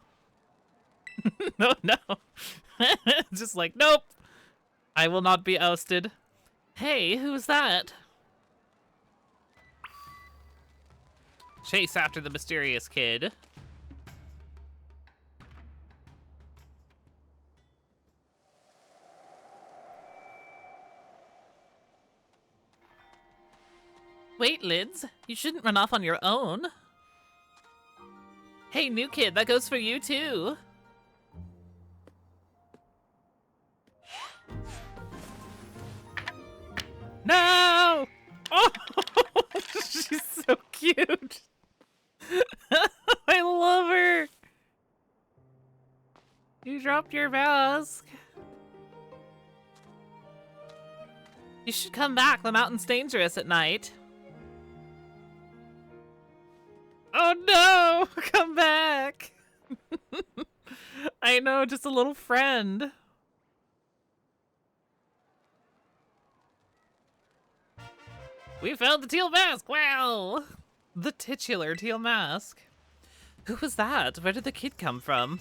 No. Just like, nope. I will not be ousted. Hey, who's that? Chase after the mysterious kid. Wait, Lids, you shouldn't run off on your own. Hey, new kid, that goes for you too. No! Oh, she's so cute. I love her. You dropped your mask. You should come back. The mountain's dangerous at night. Oh no! Come back! I know, just a little friend. We found the teal mask! Wow! The titular teal mask. Who was that? Where did the kid come from?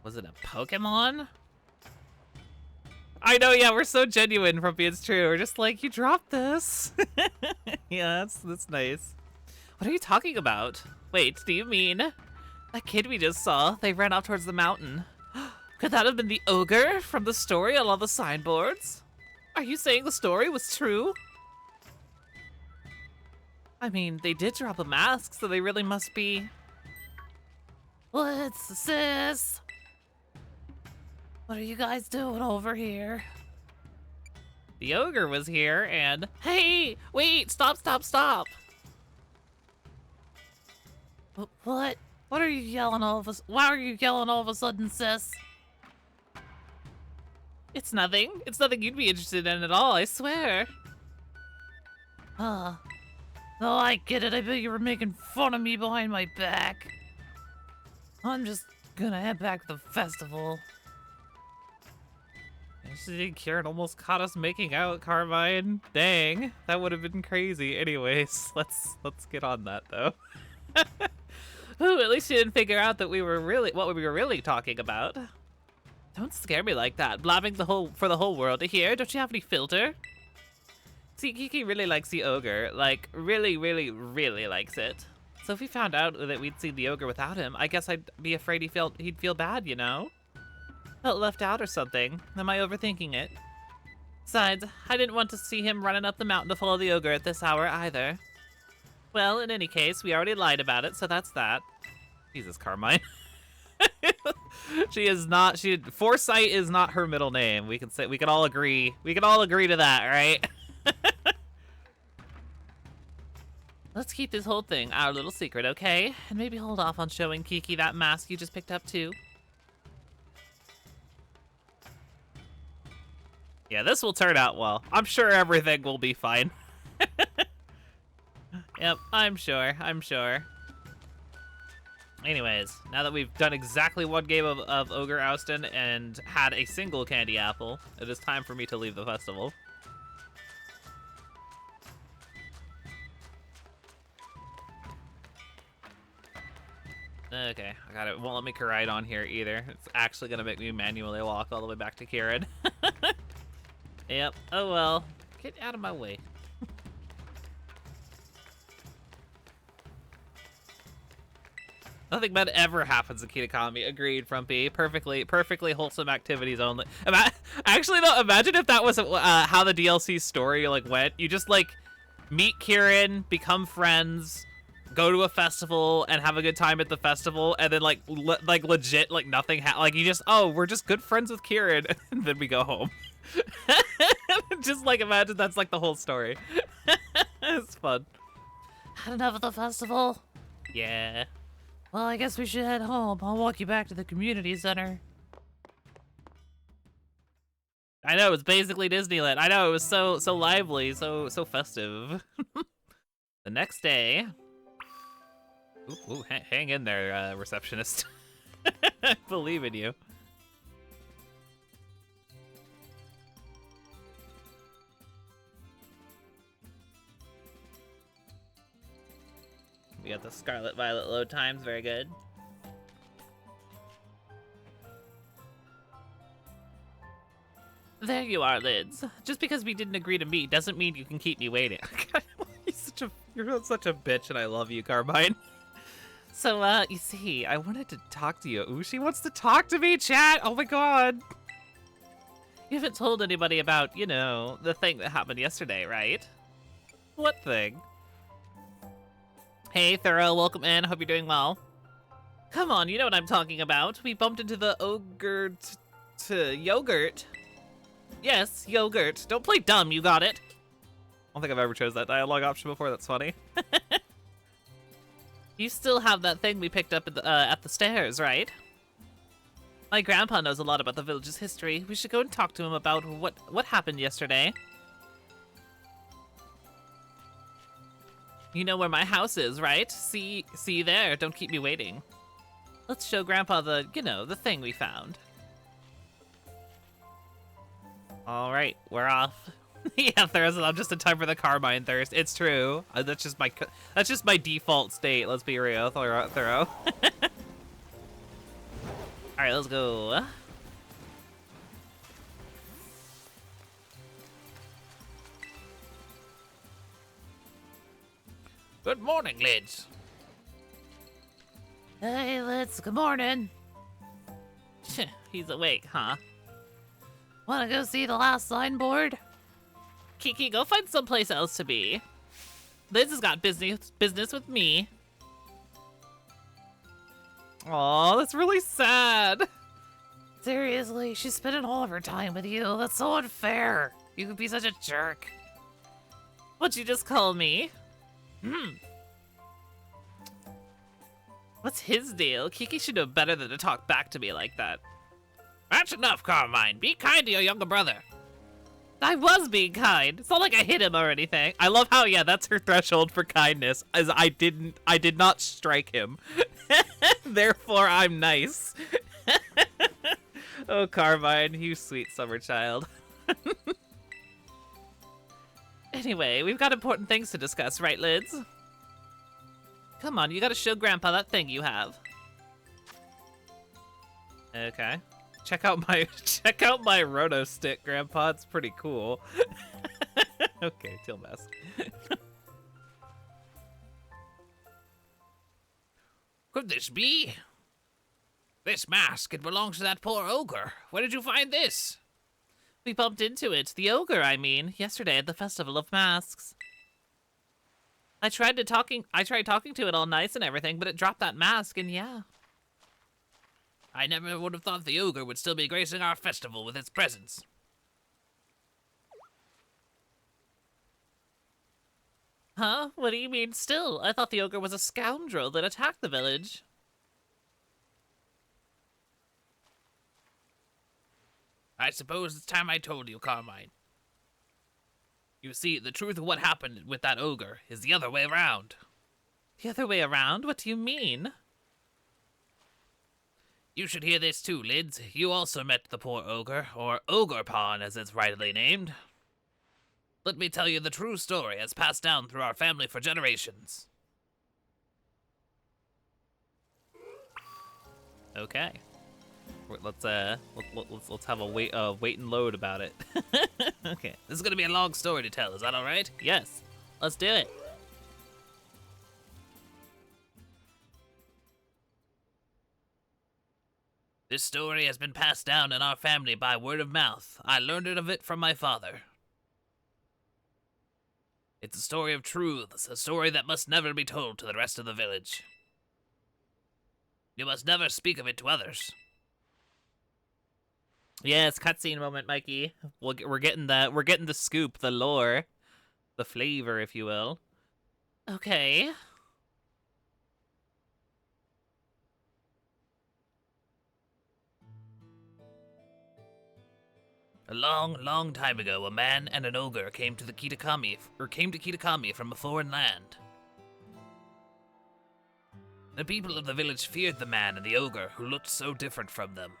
Was it a Pokemon? I know, yeah, we're so genuine, Frumpy, it's true. We're just like, you dropped this. Yeah, that's nice. What are you talking about? Wait, do you mean that kid we just saw? They ran off towards the mountain. Could that have been the ogre from the story on all the signboards? Are you saying the story was true? I mean, they did drop a mask, so they really must be... What's sis? What are you guys doing over here? The ogre was here, and... Hey! Wait! Stop! What? What are you yelling all of us? Why are you yelling all of a sudden, sis? It's nothing. It's nothing you'd be interested in at all, I swear. No, I get it. I bet you were making fun of me behind my back. I'm just gonna head back to the festival. Actually, Kieran almost caught us making out, Carmine. Dang, that would have been crazy. Anyways, let's get on that though. Ooh, at least you didn't figure out that what we were really talking about. Don't scare me like that, blabbing for the whole world to hear. Don't you have any filter? See, Kiki really likes the ogre, like really likes it. So if we found out that we'd seen the ogre without him, I guess I'd be afraid he'd feel bad, you know? Felt left out or something. Am I overthinking it? Besides, I didn't want to see him running up the mountain to follow the ogre at this hour either. Well, in any case, we already lied about it, so that's that. Jesus, Carmine. Foresight is not her middle name. We can all agree to that, right? Let's keep this whole thing our little secret, okay? And maybe hold off on showing Kiki that mask you just picked up too. Yeah, this will turn out well. I'm sure everything will be fine. Yep, I'm sure. Anyways, now that we've done exactly one game of Ogre Oustin and had a single candy apple, it is time for me to leave the festival. Okay, I got it. Won't let me ride on here either. It's actually gonna make me manually walk all the way back to Kieran. Yep, oh well. Get out of my way. Nothing bad ever happens in Kitakami. Agreed, Frumpy. Perfectly wholesome activities only. Actually, though, imagine if that was how the DLC story went. You just meet Kieran, become friends, go to a festival, and have a good time at the festival, and then legit nothing. You just we're just good friends with Kieran, and then we go home. Just imagine that's the whole story. It's fun. Had enough of the festival? Yeah. Well, I guess we should head home. I'll walk you back to the community center. I know, it's basically Disneyland. I know, it was so lively, so festive. The next day... Ooh, hang in there, receptionist. I believe in you. We got the Scarlet Violet load times, very good. There you are, Lids. Just because we didn't agree to meet doesn't mean you can keep me waiting. You're such a bitch, and I love you, Carmine. So, you see, I wanted to talk to you. Ooh, she wants to talk to me, chat! Oh my god! You haven't told anybody about, you know, the thing that happened yesterday, right? What thing? Hey, Thorough, welcome in. Hope you're doing well. Come on, you know what I'm talking about. We bumped into the ogre to yogurt. Yes, yogurt. Don't play dumb, you got it. I don't think I've ever chose that dialogue option before. That's funny. You still have that thing we picked up at the stairs, right? My grandpa knows a lot about the village's history. We should go and talk to him about what happened yesterday. You know where my house is, right? See you there. Don't keep me waiting. Let's show Grandpa the, you know, the thing we found. All right, we're off. Yeah, Thursday. I'm just in time for the Carmine thirst. It's true. That's just my default state. Let's be real, Thorough. All right, let's go. Good morning, Lids. Hey, Lids, good morning. He's awake, huh? Wanna go see the last signboard? Kiki, go find someplace else to be. Liz has got business with me. Aw, that's really sad. Seriously, she's spending all of her time with you. That's so unfair. You could be such a jerk. What'd you just call me? What's his deal? Kiki should know better than to talk back to me like that. That's enough, Carmine. Be kind to your younger brother. I was being kind. It's not like I hit him or anything. I love how, yeah, that's her threshold for kindness, as I did not strike him. Therefore, I'm nice. Oh, Carmine, you sweet summer child. Anyway, we've got important things to discuss, right, Lids? Come on, you gotta show Grandpa that thing you have. Okay. Check out my Roto stick, Grandpa. It's pretty cool. Okay, teal mask. Could this be? This mask, it belongs to that poor ogre. Where did you find this? We bumped into it. The ogre, I mean, yesterday at the Festival of Masks. I tried talking to it all nice and everything, but it dropped that mask, and yeah. I never would have thought the ogre would still be gracing our festival with its presence. Huh? What do you mean still? I thought the ogre was a scoundrel that attacked the village. I suppose it's time I told you, Carmine. You see, the truth of what happened with that ogre is the other way around. The other way around? What do you mean? You should hear this too, Lids. You also met the poor ogre, or Ogre Pawn as it's rightly named. Let me tell you the true story as passed down through our family for generations. Okay. Let's have a wait and load about it. Okay. This is gonna be a long story to tell, is that alright? Yes. Let's do it. This story has been passed down in our family by word of mouth. I learned it of it from my father. It's a story of truths, a story that must never be told to the rest of the village. You must never speak of it to others. Yes, cutscene moment, Mikey. We're getting the scoop, the lore, the flavor, if you will. Okay. A long, long time ago, a man and an ogre came to Kitakami from a foreign land. The people of the village feared the man and the ogre, who looked so different from them.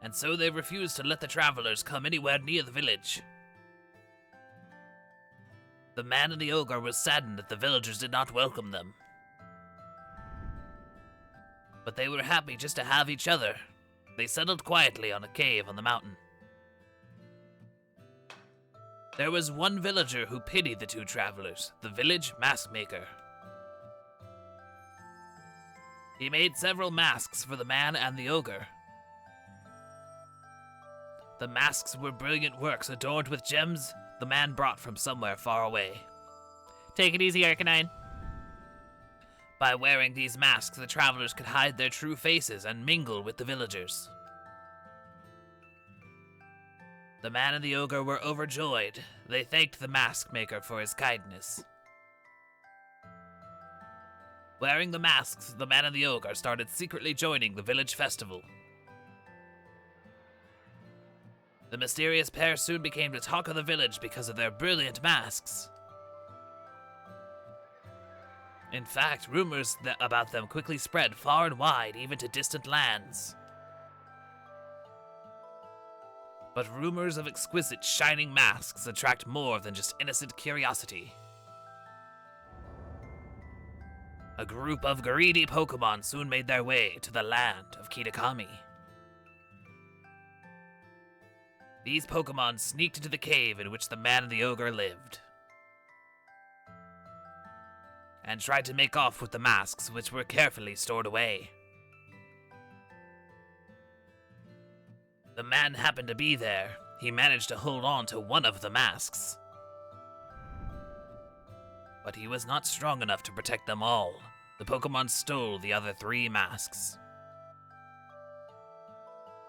And so they refused to let the travelers come anywhere near the village. The man and the ogre were saddened that the villagers did not welcome them. But they were happy just to have each other. They settled quietly on a cave on the mountain. There was one villager who pitied the two travelers, the village mask maker. He made several masks for the man and the ogre. The masks were brilliant works adorned with gems the man brought from somewhere far away. Take it easy, Arcanine. By wearing these masks, the travelers could hide their true faces and mingle with the villagers. The man and the ogre were overjoyed. They thanked the mask maker for his kindness. Wearing the masks, the man and the ogre started secretly joining the village festival. The mysterious pair soon became the talk of the village because of their brilliant masks. In fact, rumors about them quickly spread far and wide, even to distant lands. But rumors of exquisite, shining masks attract more than just innocent curiosity. A group of greedy Pokemon soon made their way to the land of Kitakami. These Pokemon sneaked into the cave in which the man and the ogre lived, and tried to make off with the masks, which were carefully stored away. The man happened to be there. He managed to hold on to one of the masks, but he was not strong enough to protect them all. The Pokemon stole the other 3 masks.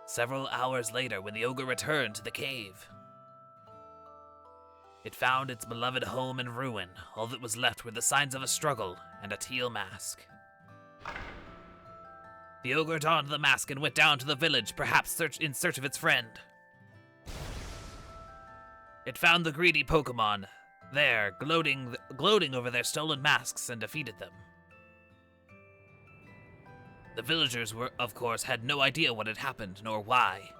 Several hours later, when the ogre returned to the cave, it found its beloved home in ruin. All that was left were the signs of a struggle and a teal mask. The ogre donned the mask and went down to the village, perhaps in search of its friend. It found the greedy Pokemon there, gloating over their stolen masks, and defeated them. The villagers of course, had no idea what had happened, nor why.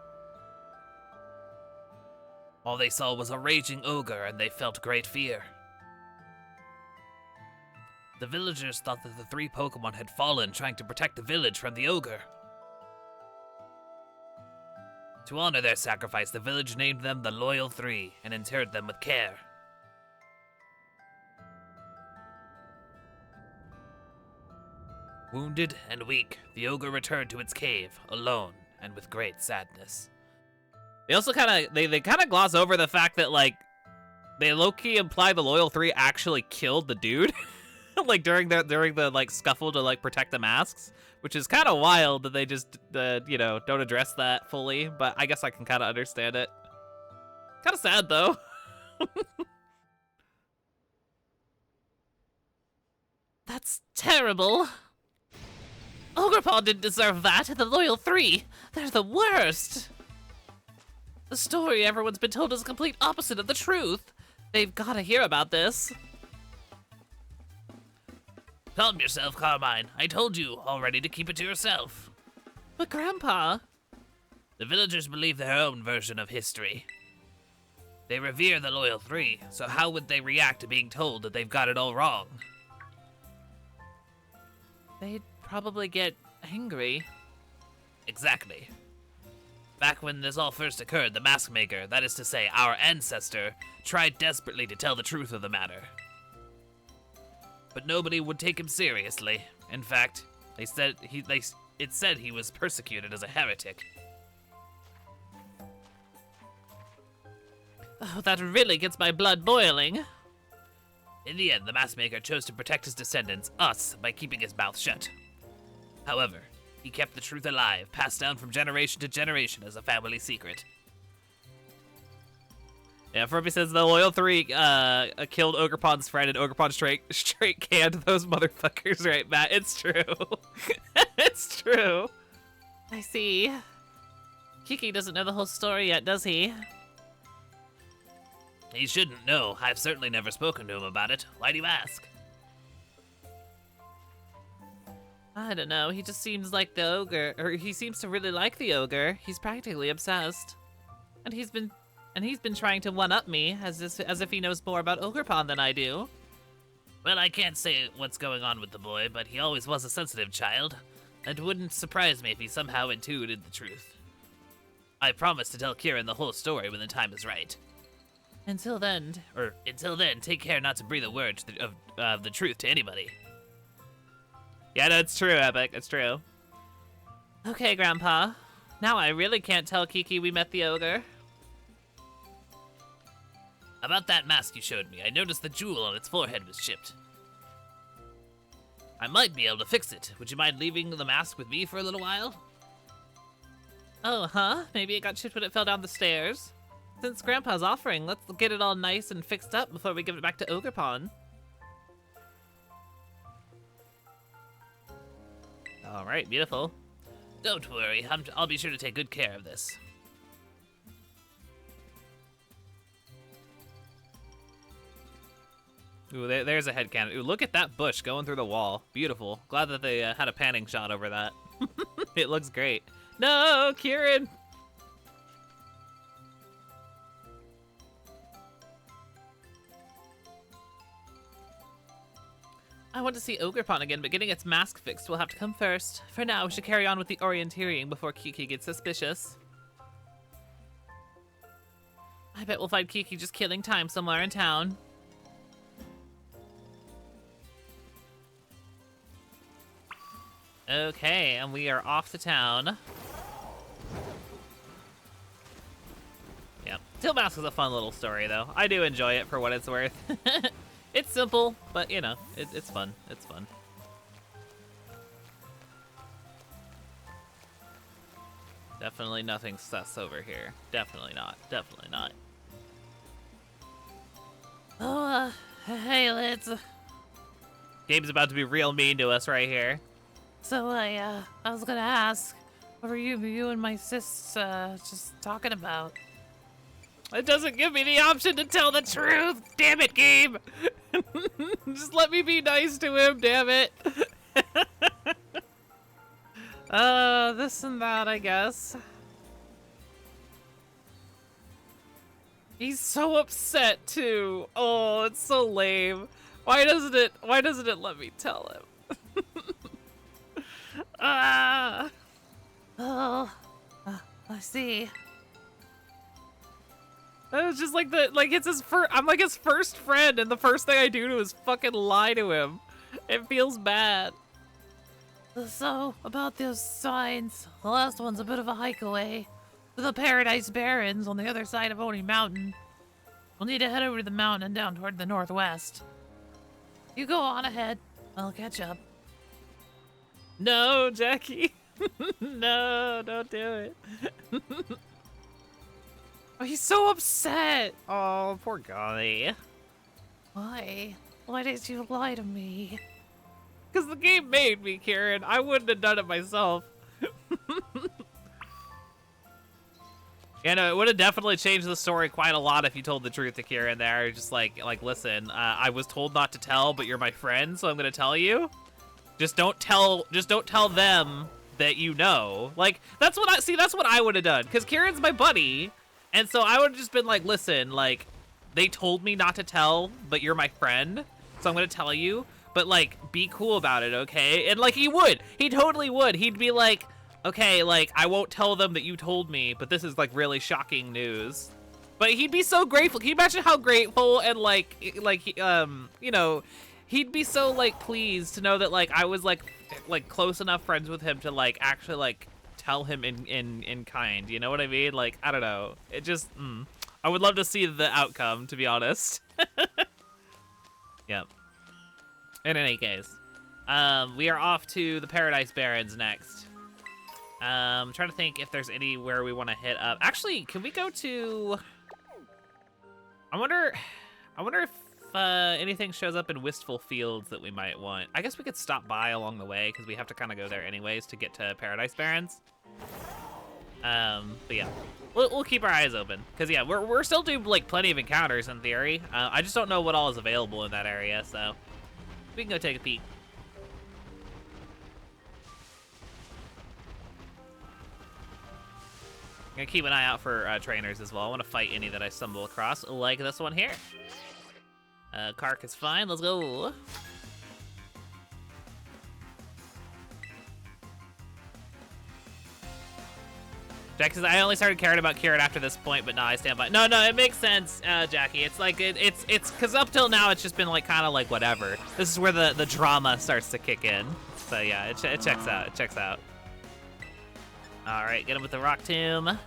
All they saw was a raging ogre, and they felt great fear. The villagers thought that the 3 Pokemon had fallen trying to protect the village from the ogre. To honor their sacrifice, the village named them the Loyal 3 and interred them with care. Wounded and weak, the ogre returned to its cave, alone and with great sadness. They also kind of gloss over the fact that, like, they low-key imply the Loyal 3 actually killed the dude, like during the like scuffle to like protect the masks, which is kind of wild that they just don't address that fully. But I guess I can kind of understand it. Kind of sad though. That's terrible. Ogrepon didn't deserve that, and the Loyal 3, they're the worst. The story everyone's been told is the complete opposite of the truth. They've got to hear about this. Calm yourself, Carmine. I told you already to keep it to yourself. But Grandpa... The villagers believe their own version of history. They revere the Loyal 3, so how would they react to being told that they've got it all wrong? They'd probably get angry. Exactly. Back when this all first occurred, the mask maker, that is to say, our ancestor, tried desperately to tell the truth of the matter. But nobody would take him seriously. In fact, it said he was persecuted as a heretic. Oh, that really gets my blood boiling. In the end, the mask maker chose to protect his descendants, us, by keeping his mouth shut. However, he kept the truth alive, passed down from generation to generation as a family secret. Yeah, Furby says the Loyal 3 killed Ogrepon's friend, and Ogrepon straight canned those motherfuckers, right, Matt? It's true. It's true. I see. Kiki doesn't know the whole story yet, does he? He shouldn't know. I've certainly never spoken to him about it. Why do you ask? I don't know, he just seems like the ogre, or he seems to really like the ogre. He's practically obsessed. And he's been trying to one-up me, as if he knows more about Ogrepon than I do. Well, I can't say what's going on with the boy, but he always was a sensitive child. It wouldn't surprise me if he somehow intuited the truth. I promise to tell Kieran the whole story when the time is right. Until then, Take care not to breathe a word of the truth to anybody. yeah, that's true, Epic. It's true. Okay, Grandpa. Now I really can't tell Kiki we met the ogre. About that mask you showed me, I noticed the jewel on its forehead was chipped. I might be able to fix it. Would you mind leaving the mask with me for a little while? Oh, huh? Maybe it got chipped when it fell down the stairs. Since Grandpa's offering, let's get it all nice and fixed up before we give it back to Ogrepon. All right, beautiful. Don't worry, I'll be sure to take good care of this. Ooh, there's a headcanon. Ooh, look at that bush going through the wall. Beautiful. Glad that they had a panning shot over that. It looks great. No, Kieran! I want to see Ogrepon again, but getting its mask fixed will have to come first. For now, we should carry on with the orienteering before Kiki gets suspicious. I bet we'll find Kiki just killing time somewhere in town. Okay, and we are off to town. Yep. Till Mask is a fun little story, though. I do enjoy it for what it's worth. It's simple, but, you know, it's fun. It's fun. Definitely nothing sus over here. Definitely not. Definitely not. Oh, hey, Liz. Gabe's about to be real mean to us right here. So I was gonna ask, what were you and my sis, just talking about? It doesn't give me the option to tell the truth. Damn it, Gabe. Just let me be nice to him, damn it. This and that, I guess. He's so upset too. Oh, it's so lame. Why doesn't it let me tell him? Ah. Oh, I see. It was just like it's his first. I'm like his first friend, and the first thing I do is fucking lie to him. It feels bad. So, about those signs, the last one's a bit of a hike away. To the Paradise Barrens on the other side of Oni Mountain. We'll need to head over to the mountain and down toward the northwest. You go on ahead. I'll catch up. No, Jackie. No, don't do it. Oh, he's so upset. Oh, poor guy. Why? Why did you lie to me? Because the game made me, Kieran. I wouldn't have done it myself. Yeah, no, it would have definitely changed the story quite a lot if you told the truth to Kieran there. Just like listen, I was told not to tell, but you're my friend, so I'm gonna tell you. Just don't tell them that you know. Like, that's what I would have done. Because Kieran's my buddy. And so I would have just been like, listen, like, they told me not to tell, but you're my friend, so I'm gonna tell you. But, like, be cool about it, okay? And, like, he would. He totally would. He'd be like, okay, like, I won't tell them that you told me, but this is, like, really shocking news. But he'd be so grateful. Can you imagine how grateful and, like, you know, he'd be so, like, pleased to know that, like, I was, like close enough friends with him to, like, actually, like, tell him in kind. You know what I mean? Like, I don't know. It just, I would love to see the outcome, to be honest. Yep. In any case, we are off to the Paradise Barrens next. I'm trying to think if there's anywhere we want to hit up. Actually, can we go to... I wonder if anything shows up in Wistful Fields that we might want. I guess we could stop by along the way, because we have to kind of go there anyways to get to Paradise Barrens. But yeah, we'll keep our eyes open, because yeah, we're still doing like plenty of encounters in theory. I just don't know what all is available in that area, so we can go take a peek. I'm gonna keep an eye out for trainers as well. I want to fight any that I stumble across, like this one here. Kark is fine. Let's go. Jack says, I only started caring about Kieran after this point, but no, I stand by. No, it makes sense, Jackie. It's like, it's because up till now, it's just been like kind of like whatever. This is where the drama starts to kick in. So yeah, it checks out. It checks out. All right, get him with the rock tomb.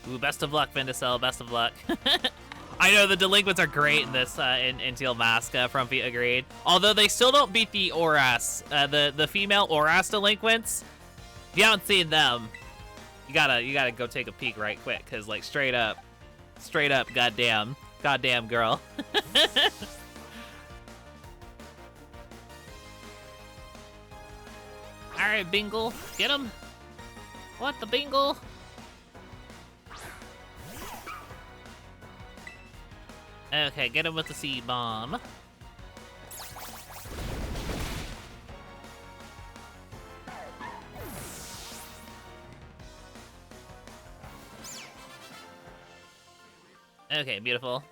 Ooh, best of luck, Vindicel. Best of luck. I know the delinquents are great in this in Teal Mask. Frumpy agreed. Although they still don't beat the Oras, the female Oras delinquents. If you haven't seen them, you gotta go take a peek right quick, cause like straight up, goddamn girl. All right, Bingle, get him. What the Bingle? Okay, get him with the seed bomb. Okay, beautiful.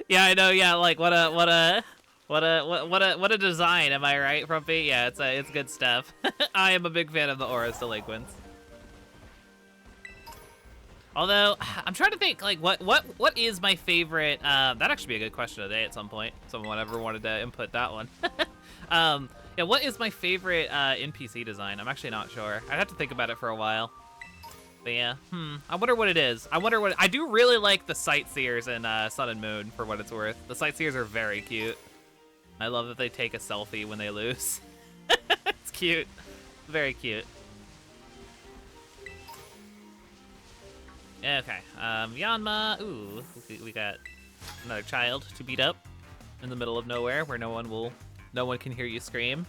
Yeah, I know. Yeah, like what a design. Am I right, Frumpy? Yeah, it's good stuff. I am a big fan of the Aura's delinquents. Although, I'm trying to think, like, what is my favorite, that'd actually be a good question today at some point. Someone ever wanted to input that one. Yeah, what is my favorite NPC design? I'm actually not sure. I'd have to think about it for a while. But yeah, I wonder what it is. I do really like the Sightseers in Sun and Moon, for what it's worth. The Sightseers are very cute. I love that they take a selfie when they lose. It's cute. Very cute. Okay, Yanma. Ooh, we got another child to beat up in the middle of nowhere where no one can hear you scream.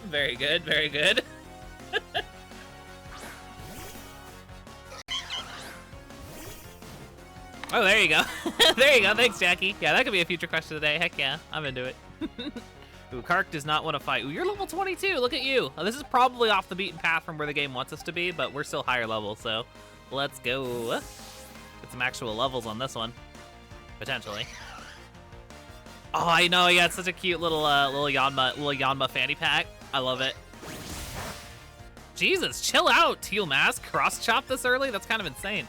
Very good, very good. Oh, there you go. There you go. Thanks, Jackie. Yeah, that could be a future question today. Heck yeah, I'm into it. Ooh, Kark does not want to fight. Ooh, you're level 22. Look at you. This is probably off the beaten path from where the game wants us to be, but we're still higher level, so let's go. Get some actual levels on this one, potentially. Oh, I know. Yeah, it's such a cute little Yanma fanny pack. I love it. Jesus, chill out, Teal Mask. Cross chop this early? That's kind of insane.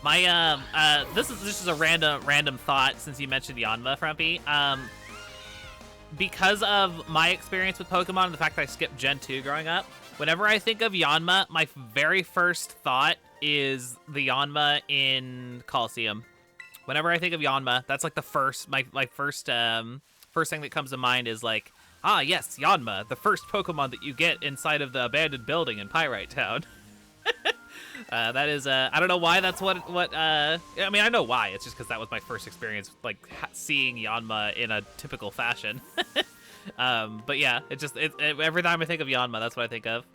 My this is a random thought since you mentioned Yanma, Frumpy. Because of my experience with Pokemon and the fact that I skipped Gen 2 growing up, whenever I think of Yanma, my very first thought is the Yanma in Coliseum. Whenever I think of Yanma, that's like the first first thing that comes to mind is like, ah yes, Yanma, the first Pokemon that you get inside of the abandoned building in Pyrite Town. That is, I don't know why that's what, I mean, I know why. It's just because that was my first experience, like, seeing Yanma in a typical fashion. But yeah, every time I think of Yanma, that's what I think of.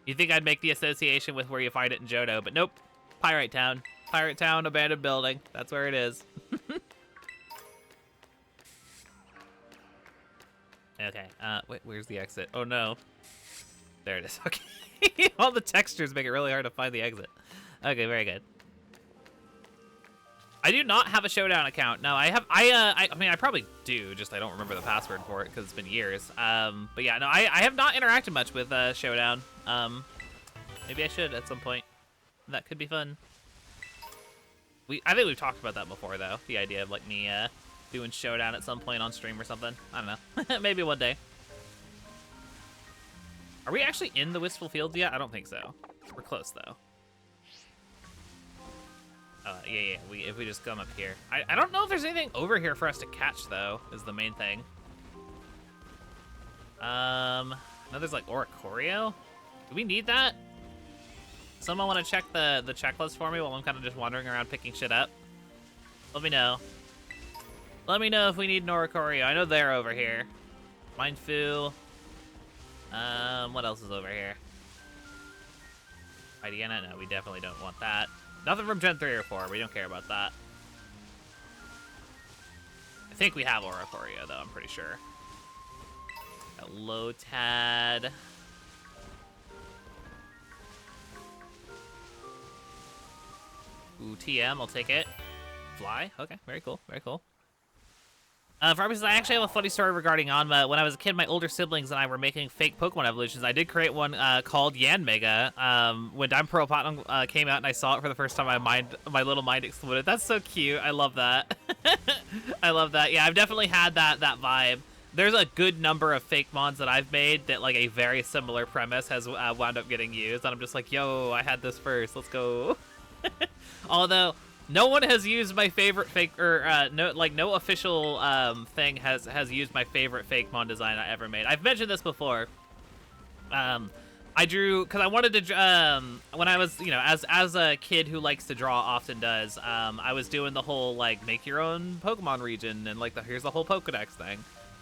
You think I'd make the association with where you find it in Johto, but nope. Pyrite Town. Pyrite Town, abandoned building. That's where it is. Okay, wait, where's the exit? Oh no. There it is, okay. All the textures make it really hard to find the exit. Okay, very good. I do not have a Showdown account. No, I have. I mean, I probably do. Just I don't remember the password for it because it's been years. But yeah, no, I have not interacted much with Showdown. Maybe I should at some point. That could be fun. I think we've talked about that before, though. The idea of like me doing Showdown at some point on stream or something. I don't know. Maybe one day. Are we actually in the Wistful Fields yet? I don't think so. We're close, though. Yeah. If we just come up here. I don't know if there's anything over here for us to catch, though, is the main thing. No, there's, like, Oricorio? Do we need that? Someone want to check the checklist for me while I'm kind of just wandering around picking shit up? Let me know. Let me know if we need Noricorio. I know they're over here. Mindfu. What else is over here? Hydiana? No, we definitely don't want that. Nothing from Gen 3 or 4. We don't care about that. I think we have Oricorio, though. I'm pretty sure. Got Lotad. Ooh, TM. I'll take it. Fly. Okay, very cool. Very cool. For obviously, I actually have a funny story regarding Onma. When I was a kid, my older siblings and I were making fake Pokemon evolutions. I did create one called Yanmega. When Diamond Pearl Platinum came out and I saw it for the first time, my little mind exploded. That's so cute. I love that. I love that. Yeah, I've definitely had that vibe. There's a good number of fake mons that I've made that like a very similar premise has wound up getting used, and I'm just like, yo, I had this first. Let's go. Although no one has used my favorite fake, or no official thing has used my favorite fake mon design I ever made. I've mentioned this before. I drew because I wanted to when I was, as a kid who likes to draw often does. I was doing the whole like make your own Pokemon region and like here's the whole Pokedex thing.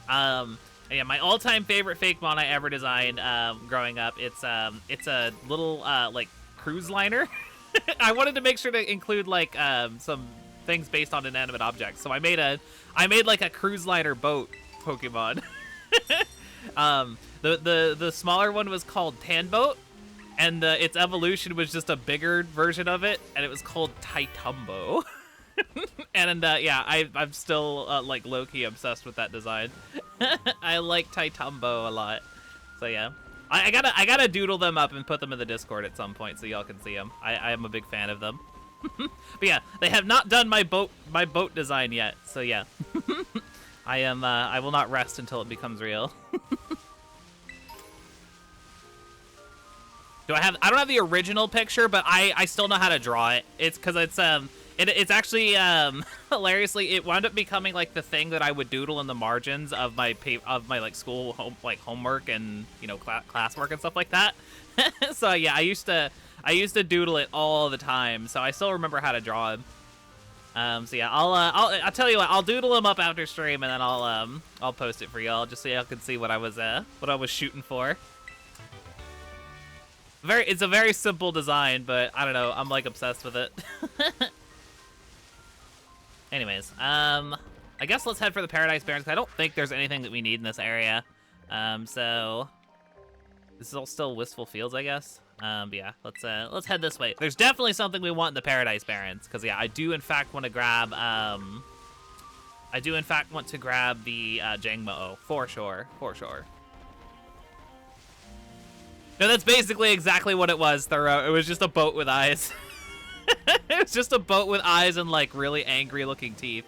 Yeah, my all-time favorite fake mon I ever designed growing up. It's a little like cruise liner. I wanted to make sure to include like some things based on inanimate objects. So I made like a cruise liner boat Pokemon. The smaller one was called Tanboat, and its evolution was just a bigger version of it, and it was called Titumbo. And yeah, I'm still like low-key obsessed with that design. I like Titumbo a lot. So yeah. I gotta doodle them up and put them in the Discord at some point so y'all can see them. I am a big fan of them. But yeah, they have not done my boat design yet. So yeah, I will not rest until it becomes real. I don't have the original picture, but I still know how to draw it. It's because it's actually hilariously it wound up becoming like the thing that I would doodle in the margins of my like school homework and classwork and stuff like that. So yeah, I used to doodle it all the time, so I still remember how to draw him. So yeah, I'll tell you what, I'll doodle him up after stream, and then I'll post it for y'all just so y'all can see what I was shooting for. It's a very simple design, but I don't know, I'm like obsessed with it. Anyways, I guess let's head for the Paradise Barrens, because I don't think there's anything that we need in this area. So this is all still Wistful Fields, I guess. But yeah, let's head this way. There's definitely something we want in the Paradise Barrens, because yeah, I do in fact want to grab the Jangmo-O for sure. No, that's basically exactly what it was, Thorough. It was just a boat with eyes. It was just a boat with eyes and like really angry looking teeth.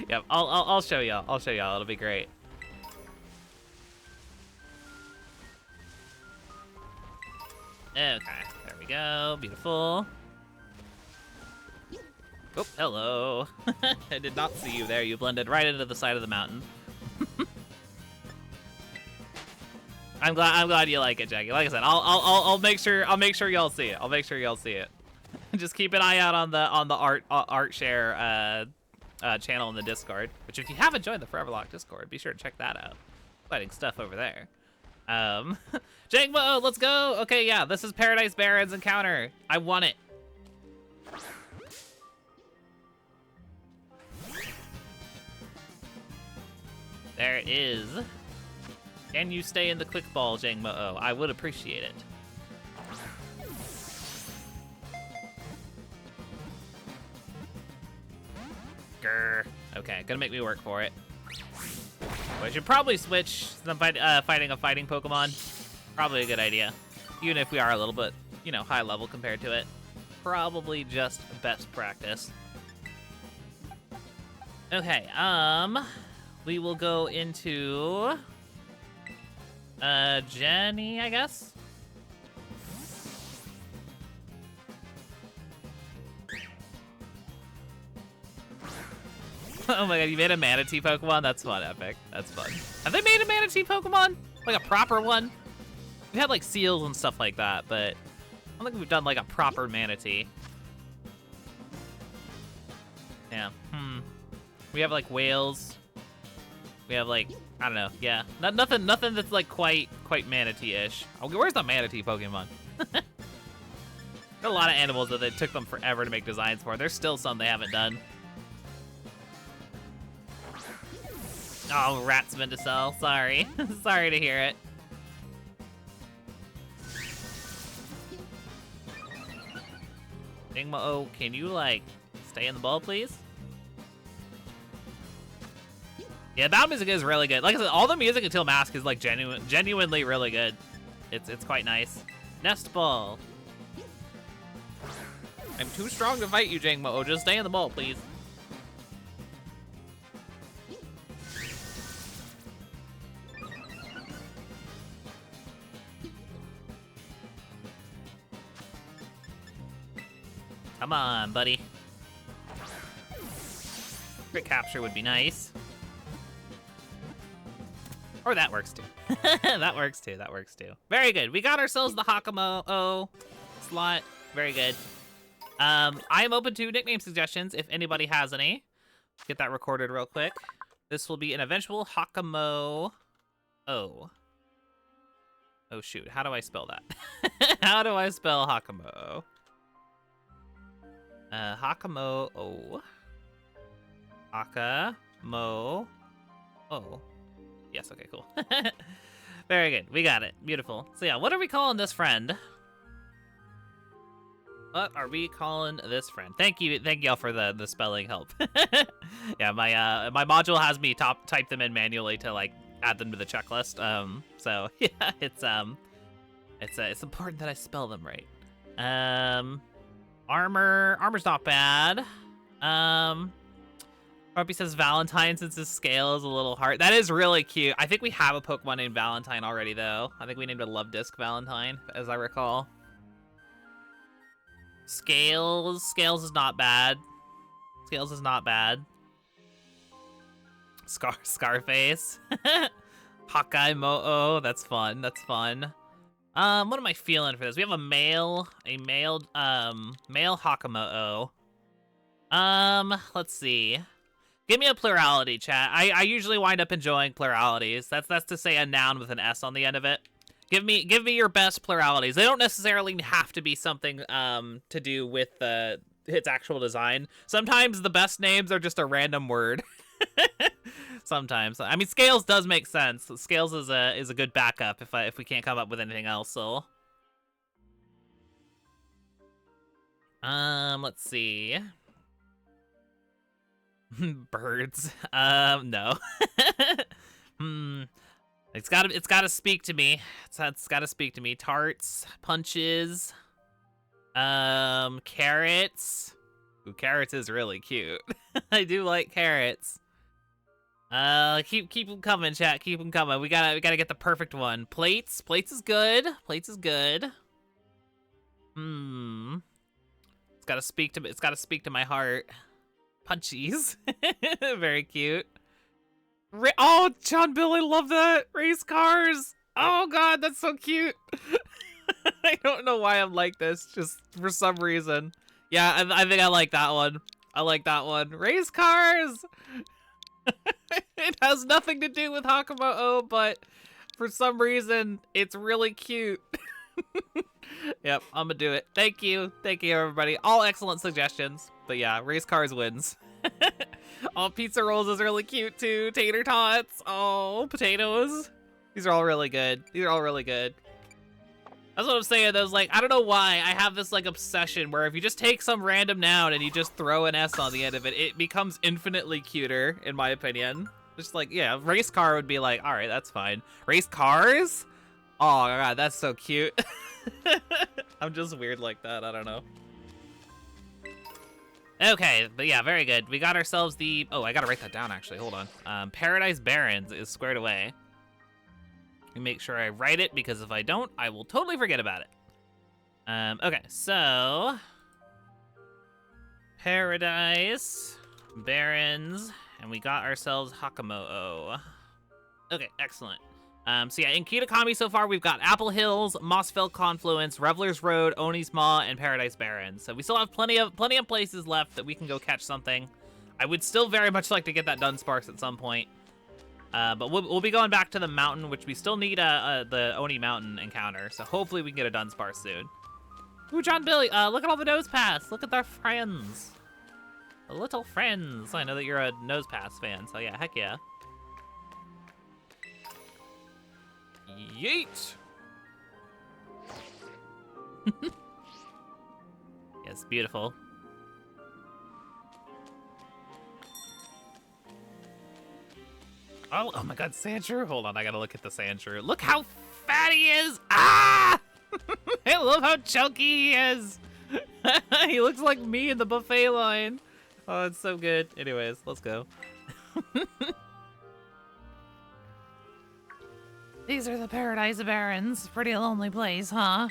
Yep, I'll show y'all. It'll be great. Okay, there we go. Beautiful. Oh, hello. I did not see you there. You blended right into the side of the mountain. I'm glad you like it, Jackie. Like I said, I'll make sure y'all see it. Just keep an eye out on the art share channel in the Discord. Which if you haven't joined the Foreverlocke Discord, be sure to check that out. Exciting stuff over there. Jangmo, let's go. Okay, yeah, this is Paradise Barrens encounter. I want it. There it is. Can you stay in the quick ball, Jangmo-O? I would appreciate it. Grr. Okay, gonna make me work for it. Well, I should probably switch some fighting a fighting Pokemon. Probably a good idea. Even if we are a little bit, high level compared to it. Probably just best practice. Okay, we will go into Jenny, I guess? Oh my god, you made a Manatee Pokemon? That's fun, Epic. That's fun. Have they made a Manatee Pokemon? Like a proper one? We had like seals and stuff like that, but don't think we've done like a proper manatee. Yeah. We have like whales. We have like, I don't know. Yeah. Nothing that's like quite manatee-ish. Oh, where's the manatee Pokemon? There are a lot of animals that it took them forever to make designs for. There's still some they haven't done. Oh, rats Vindicel. Sorry. Sorry to hear it. Dingmo, can you, like, stay in the ball, please? Yeah, battle music is really good. Like I said, all the music until Mask is, like, genuinely really good. It's quite nice. Nest Ball. I'm too strong to fight you, Jangmo. Just stay in the ball, please. Come on, buddy. Crit capture would be nice. Or that works too. That works too. That works too. Very good. We got ourselves the Hakamo slot. Very good. I am open to nickname suggestions if anybody has any. Get that recorded real quick. This will be an eventual Hakamo O. Oh shoot, how do I spell that? How do I spell Hakamo? Hakamo O. Hakamo O. Yes, okay, cool. Very good, we got it. Beautiful. So yeah, what are we calling this friend? What are we calling this friend? Thank y'all for the spelling help. Yeah, my module has me type them in manually to like add them to the checklist. So yeah, it's important that I spell them right. Armor's not bad. Rumpy says Valentine since his scale is a little hard. That is really cute. I think we have a Pokemon named Valentine already though. I think we named a Love Disc Valentine, as I recall. Scales is not bad. Scales is not bad. Scarface. Hawkeye Mo-Oh, that's fun. That's fun. What am I feeling for this? We have a male Hakamo-O. Let's see. Give me a plurality, chat. I usually wind up enjoying pluralities. That's to say a noun with an S on the end of it. Give me your best pluralities. They don't necessarily have to be something to do with its actual design. Sometimes the best names are just a random word. Sometimes. I mean, Scales does make sense. Scales is a good backup if we can't come up with anything else. So, let's see. Birds. No. It's gotta speak to me. It's gotta speak to me. Tarts, punches, carrots. Ooh, carrots is really cute. I do like carrots. Keep them coming, chat. Keep them coming. We gotta get the perfect one. Plates is good. Plates is good. It's gotta speak to my heart. Punchies. Very cute. Oh, John Bill, I love that. Race cars. Oh god, that's so cute. I don't know why I'm like this, just for some reason. Yeah, I think I like that one. I like that one. Race cars. It has nothing to do with Hakamo-O, but for some reason, it's really cute. Yep, I'm gonna do it. Thank you, everybody. All excellent suggestions. But yeah, race cars wins. Oh, pizza rolls is really cute too. Tater tots. Oh, potatoes. These are all really good. These are all really good. That's what I'm saying. Though, like, I don't know why I have this like obsession where if you just take some random noun and you just throw an S on the end of it, it becomes infinitely cuter, in my opinion. Just like, yeah, race car would be like, all right, that's fine. Race cars? Oh god, that's so cute. I'm just weird like that. I don't know. Okay, but yeah, very good. We got ourselves the... Oh, I gotta write that down, actually. Hold on. Paradise Barrens is squared away. Let me make sure I write it, because if I don't, I will totally forget about it. Okay, so... Paradise Barrens, and we got ourselves Hakamo-O. Okay, excellent. So yeah, in Kitakami so far, we've got Apple Hills, Mossville Confluence, Revelers Road, Oni's Maw, and Paradise Barrens. So we still have plenty of places left that we can go catch something. I would still very much like to get that Dunsparce at some point. But we'll be going back to the mountain, which we still need the Oni Mountain encounter. So hopefully we can get a Dunsparce soon. Ooh, John Billy, look at all the Nose Pass. Look at our friends. The little friends. I know that you're a Nose Pass fan, so yeah, heck yeah. Yeet! Yes, beautiful. Oh my god, Sandshrew? Hold on, I gotta look at the Sandshrew. Look how fat he is! Ah! I love how chunky he is! He looks like me in the buffet line. Oh, it's so good. Anyways, let's go. These are the Paradise Barrens. Pretty lonely place, huh?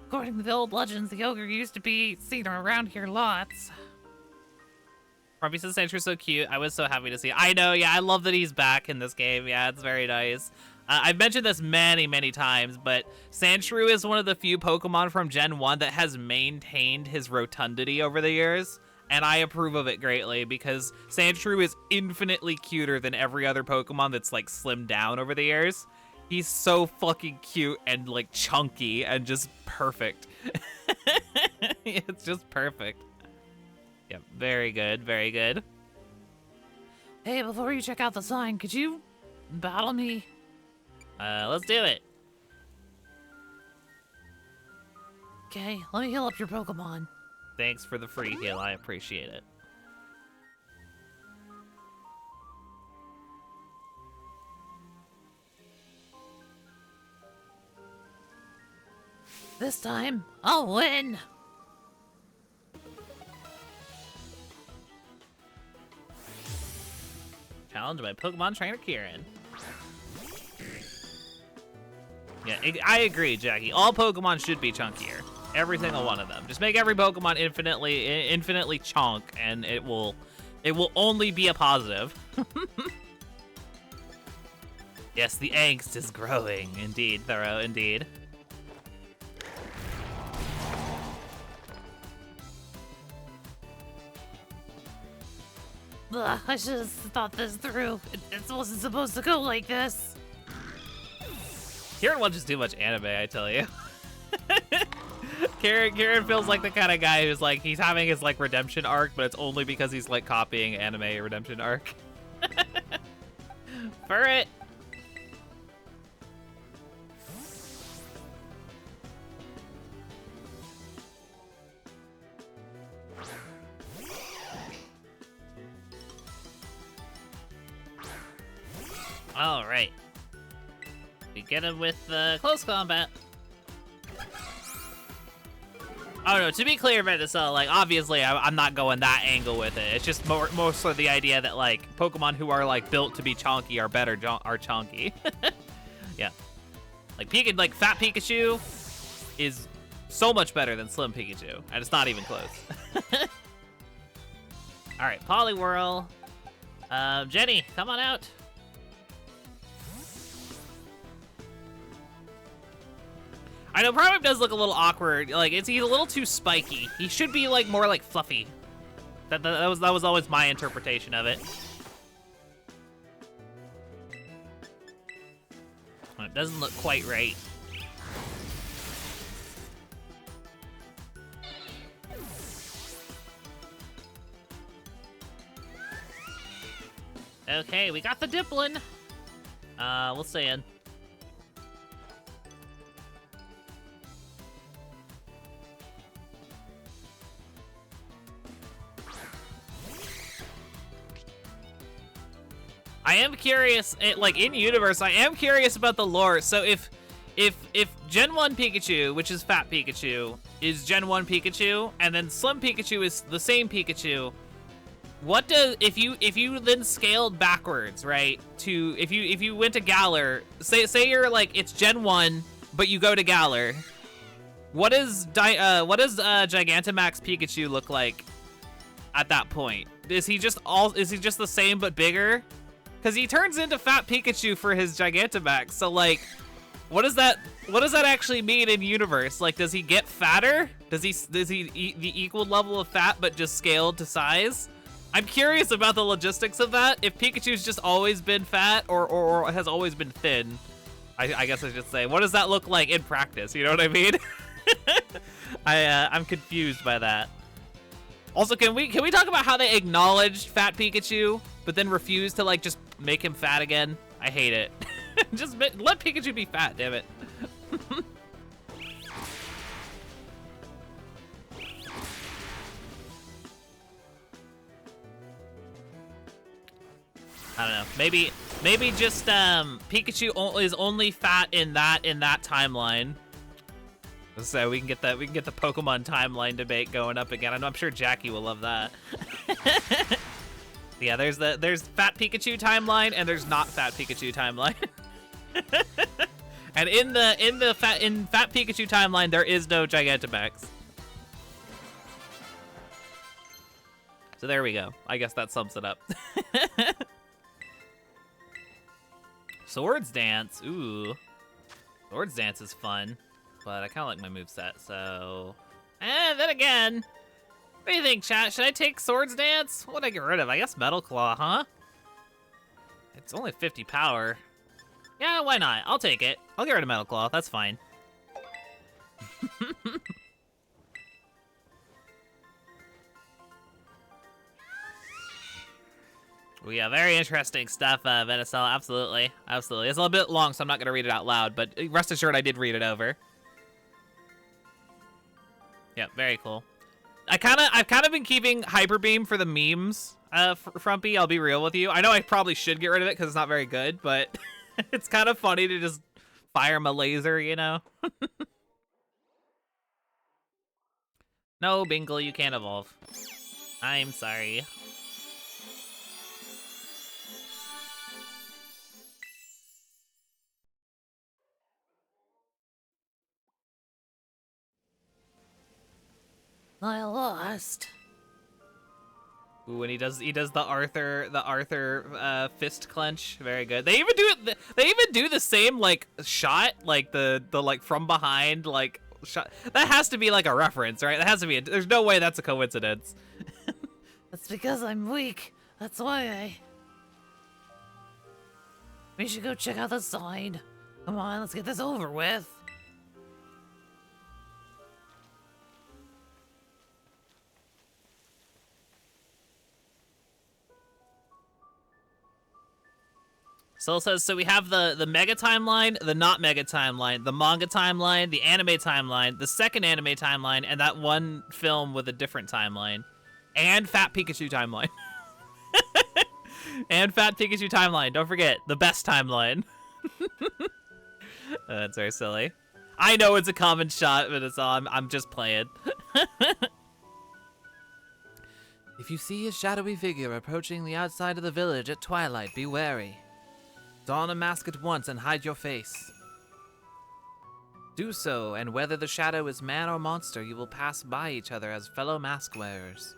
According to the old legends, the ogre used to be seen around here lots. Ruby says Sandshrew's so cute. I was so happy to see. I know, yeah, I love that he's back in this game. Yeah, it's very nice. I've mentioned this many, many times, but Sandshrew is one of the few Pokemon from Gen 1 that has maintained his rotundity over the years, and I approve of it greatly because Sandshrew is infinitely cuter than every other Pokemon that's, like, slimmed down over the years. He's so fucking cute and, like, chunky and just perfect. It's just perfect. Yep, very good, very good. Hey, before you check out the sign, could you battle me? Let's do it. Okay, let me heal up your Pokemon. Thanks for the free heal, I appreciate it. This time, I'll win! Challenged by Pokemon Trainer Kieran. Yeah, I agree, Jackie. All Pokemon should be chunkier. Every single one of them. Just make every Pokemon infinitely chunk, and it will only be a positive. Yes, the angst is growing. Indeed, Thorough, indeed. Ugh, I should have thought this through. It wasn't supposed to go like this. Kieran watches too much anime, I tell you. Kieran feels like the kind of guy who's like, he's having his like redemption arc, but it's only because he's like copying anime redemption arc. For it. All right. We get him with close combat. Oh no, to be clear about this, like obviously I'm not going that angle with it. It's just more so the idea that like Pokemon who are like built to be chonky are better are chonky. Yeah, like Fat Pikachu is so much better than Slim Pikachu, and it's not even close. All right, Poliwhirl. Jenny, come on out. I know Prime does look a little awkward. Like he's a little too spiky. He should be like more like fluffy. That was always my interpretation of it. It doesn't look quite right. Okay, we got the Diplin. We'll stay in. I am curious, like in universe, I am curious about the lore. So if Gen 1 Pikachu, which is Fat Pikachu, is Gen 1 Pikachu, and then Slim Pikachu is the same Pikachu, what does if you then scaled backwards, right? To if you went to Galar, say you're like it's Gen 1, but you go to Galar, what does Gigantamax Pikachu look like at that point? Is he just the same but bigger? Because he turns into Fat Pikachu for his Gigantamax. So, like, what does that actually mean in universe? Like, does he get fatter? Does he eat the equal level of fat but just scaled to size? I'm curious about the logistics of that. If Pikachu's just always been fat or has always been thin, I guess I should say. What does that look like in practice? You know what I mean? I'm confused by that. Also, can we talk about how they acknowledged Fat Pikachu but then refused to, like, just make him fat again? I hate it. Just let Pikachu be fat, damn it. I don't know. Maybe just Pikachu is only fat in that timeline. So we can get the Pokemon timeline debate going up again. I'm sure Jackie will love that. Yeah, there's Fat Pikachu timeline and there's not Fat Pikachu timeline. And in Fat Pikachu timeline there is no Gigantamax. So there we go. I guess that sums it up. Swords Dance. Ooh. Swords Dance is fun, but I kind of like my moveset, so... then again, what do you think, chat? Should I take Swords Dance? What would I get rid of? I guess Metal Claw, huh? It's only 50 power. Yeah, why not? I'll take it. I'll get rid of Metal Claw. That's fine. Well, yeah, very interesting stuff, Venicel. Absolutely. Absolutely. It's a little bit long, so I'm not going to read it out loud, but rest assured I did read it over. Yeah, very cool. I've kind of been keeping Hyper Beam for the memes, Frumpy, I'll be real with you. I know I probably should get rid of it because it's not very good, but it's kind of funny to just fire my laser, you know? No, Bingle, you can't evolve. I'm sorry. I lost. Ooh, and he does the Arthur fist clench. Very good. They even do the same like shot, like the like from behind like shot. That has to be like a reference, right? That has to be. There's no way that's a coincidence. That's because I'm weak. That's why we should go check out the sign. Come on, let's get this over with. Soul says, so we have the mega timeline, the not mega timeline, the manga timeline, the anime timeline, the second anime timeline, and that one film with a different timeline. And Fat Pikachu timeline. And Fat Pikachu timeline. Don't forget, the best timeline. That's very silly. I know it's a common shot, but it's all, I'm just playing. If you see a shadowy figure approaching the outside of the village at twilight, be wary. Don a mask at once and hide your face. Do so, and whether the shadow is man or monster, you will pass by each other as fellow mask wearers.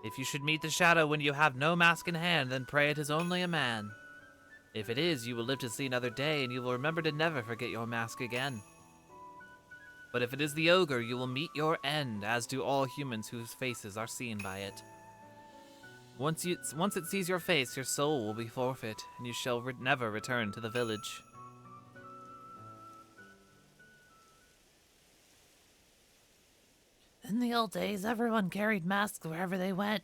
If you should meet the shadow when you have no mask in hand, then pray it is only a man. If it is, you will live to see another day, and you will remember to never forget your mask again. But if it is the ogre, you will meet your end, as do all humans whose faces are seen by it. Once it sees your face, your soul will be forfeit, and you shall never return to the village. In the old days, everyone carried masks wherever they went,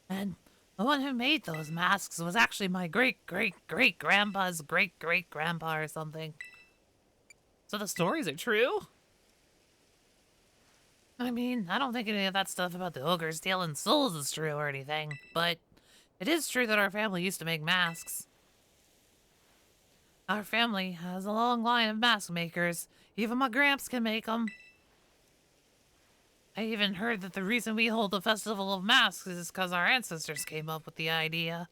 and the one who made those masks was actually my great-great-great-grandpa's great-great-grandpa or something. So the stories are true? I mean, I don't think any of that stuff about the ogre stealing souls is true or anything, but it is true that our family used to make masks. Our family has a long line of mask makers. Even my gramps can make them. I even heard that the reason we hold the Festival of Masks is because our ancestors came up with the idea.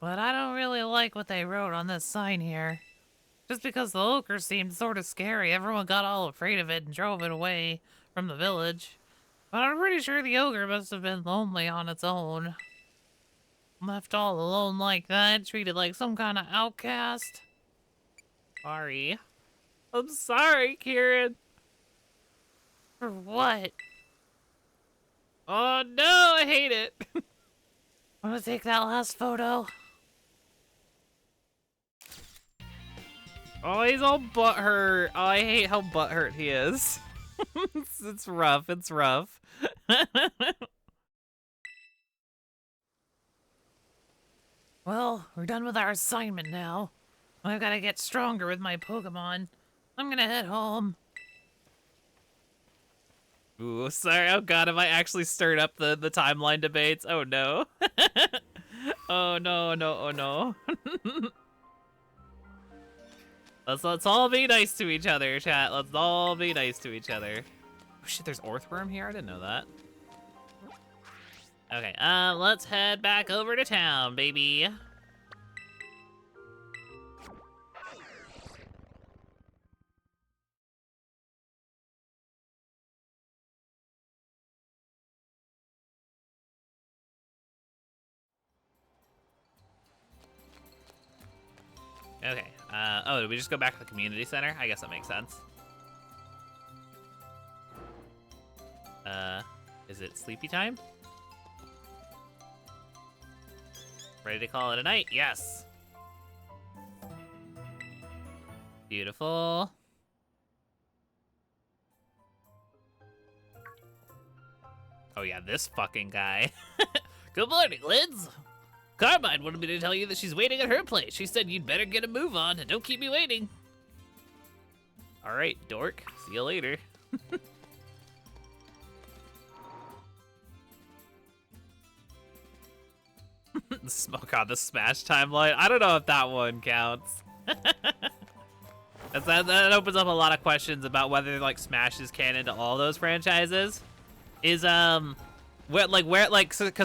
But I don't really like what they wrote on this sign here. Just because the ogre seemed sort of scary, everyone got all afraid of it and drove it away from the village. But I'm pretty sure the ogre must have been lonely on its own. Left all alone like that, treated like some kind of outcast. Sorry. I'm sorry, Kieran. For what? Oh no, I hate it. Wanna take that last photo? Oh, he's all butthurt. Oh, I hate how butthurt he is. It's rough. It's rough. Well, we're done with our assignment now. I've gotta get stronger with my Pokemon. I'm gonna head home. Ooh, sorry. Oh god, have I actually stirred up the timeline debates? Oh no. Oh no, no, oh no. Let's all be nice to each other, chat. Let's all be nice to each other. Oh shit, there's Orthworm here? I didn't know that. Okay, let's head back over to town, baby. Okay, oh, did we just go back to the community center? I guess that makes sense. Is it sleepy time? Ready to call it a night? Yes. Beautiful. Oh yeah, this fucking guy. Good morning, Lids. Carmine wanted me to tell you that she's waiting at her place. She said you'd better get a move on and don't keep me waiting. All right, dork. See you later. Oh god, the Smash timeline. I don't know if that one counts. That opens up a lot of questions about whether like Smash is canon to all those franchises. Is cause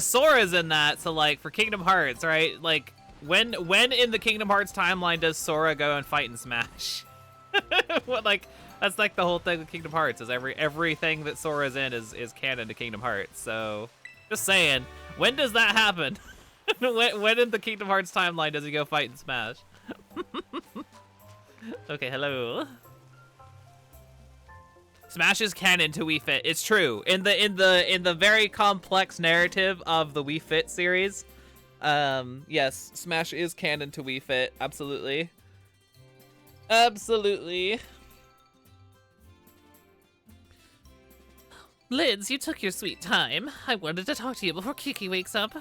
Sora's in that, so like for Kingdom Hearts, right? Like when in the Kingdom Hearts timeline does Sora go and fight in Smash? What, like that's like the whole thing with Kingdom Hearts is everything that Sora's in is canon to Kingdom Hearts. So just saying, when does that happen? when in the Kingdom Hearts timeline does he go fight in Smash? Okay, hello. Smash is canon to Wii Fit. It's true. In the very complex narrative of the Wii Fit series, yes, Smash is canon to Wii Fit. Absolutely. Absolutely. Lids, you took your sweet time. I wanted to talk to you before Kiki wakes up.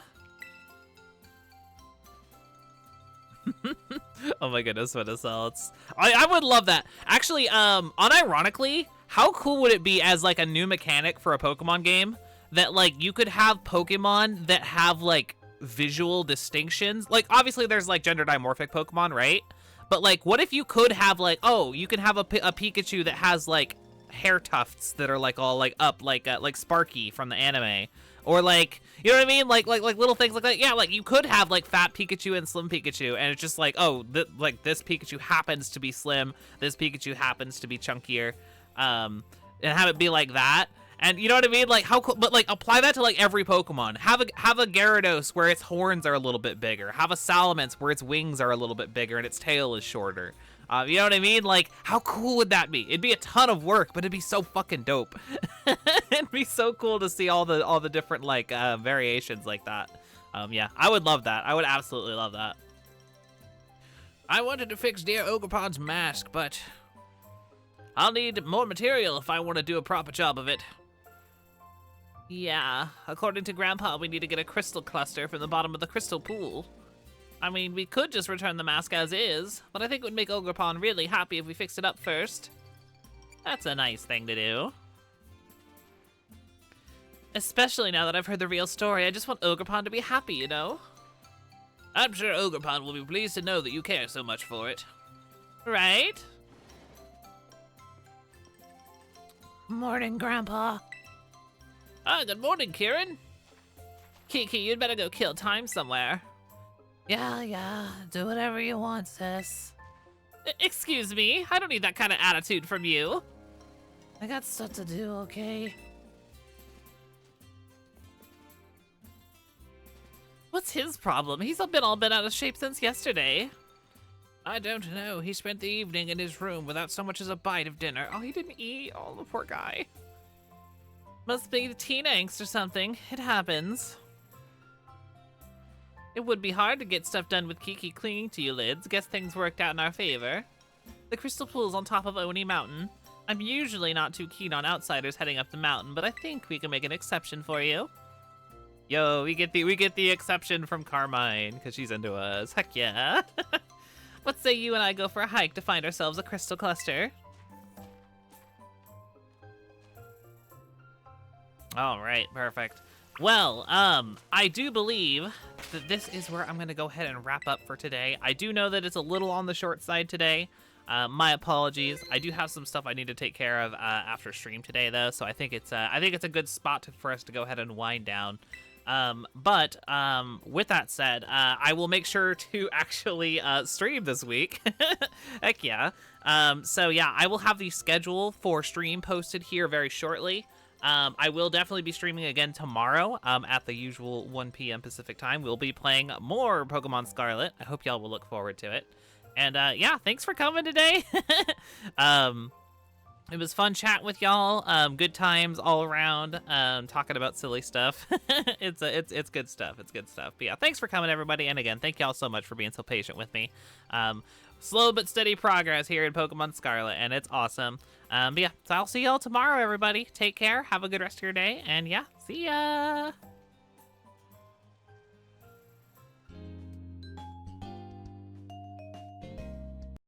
Oh my goodness, what a salt. I would love that. Actually, unironically, how cool would it be as like a new mechanic for a Pokemon game that like you could have Pokemon that have like visual distinctions? Like obviously there's like gender dimorphic Pokemon, right? But like what if you could have like, oh, you can have a Pikachu that has like hair tufts that are like all like up like Sparky from the anime, or like, you know what I mean, like little things like that. Yeah, like you could have like fat Pikachu and slim Pikachu, and it's just like, oh, like this Pikachu happens to be slim, this Pikachu happens to be chunkier, and have it be like that. And you know what I mean, like how cool, but like apply that to like every Pokemon. Have a Gyarados where its horns are a little bit bigger, have a Salamence where its wings are a little bit bigger and its tail is shorter. You know what I mean? Like, how cool would that be? It'd be a ton of work, but it'd be so fucking dope. It'd be so cool to see all the different like variations like that. Yeah, I would love that. I would absolutely love that. I wanted to fix dear Ogerpon's mask, but I'll need more material if I want to do a proper job of it. Yeah, according to Grandpa, we need to get a crystal cluster from the bottom of the crystal pool. I mean, we could just return the mask as is, but I think it would make Ogerpon really happy if we fixed it up first. That's a nice thing to do. Especially now that I've heard the real story, I just want Ogerpon to be happy, you know? I'm sure Ogerpon will be pleased to know that you care so much for it. Right? Morning, Grandpa. Ah, good morning, Kieran. Kiki, you'd better go kill time somewhere. Yeah, do whatever you want, sis. Excuse me, I don't need that kind of attitude from you. I got stuff to do, okay? What's his problem? He's been all bent out of shape since yesterday. I don't know. He spent the evening in his room without so much as a bite of dinner. Oh, he didn't eat. Oh, the poor guy. Must be the teen angst or something. It happens. It would be hard to get stuff done with Kiki clinging to you, Lids. Guess things worked out in our favor. The crystal pool's on top of Oni Mountain. I'm usually not too keen on outsiders heading up the mountain, but I think we can make an exception for you. Yo, we get the exception from Carmine because she's into us. Heck yeah. What say you and I go for a hike to find ourselves a crystal cluster? All right, perfect. Well, I do believe that this is where I'm gonna go ahead and wrap up for today. I do know that it's a little on the short side today. My apologies. I do have some stuff I need to take care of after stream today, though, so I think it's a good spot for us to go ahead and wind down. But with that said, I will make sure to actually stream this week. Heck yeah. So yeah, I will have the schedule for stream posted here very shortly. I will definitely be streaming again tomorrow at the usual 1 p.m. Pacific time. We'll be playing more Pokemon Scarlet. I hope y'all will look forward to it. And yeah, thanks for coming today. It was fun chatting with y'all. Good times all around. Talking about silly stuff. It's good stuff. It's good stuff. But yeah, thanks for coming, everybody. And again, thank y'all so much for being so patient with me. Slow but steady progress here in Pokemon Scarlet, and it's awesome. But yeah, so I'll see y'all tomorrow, everybody. Take care. Have a good rest of your day. And yeah, see ya.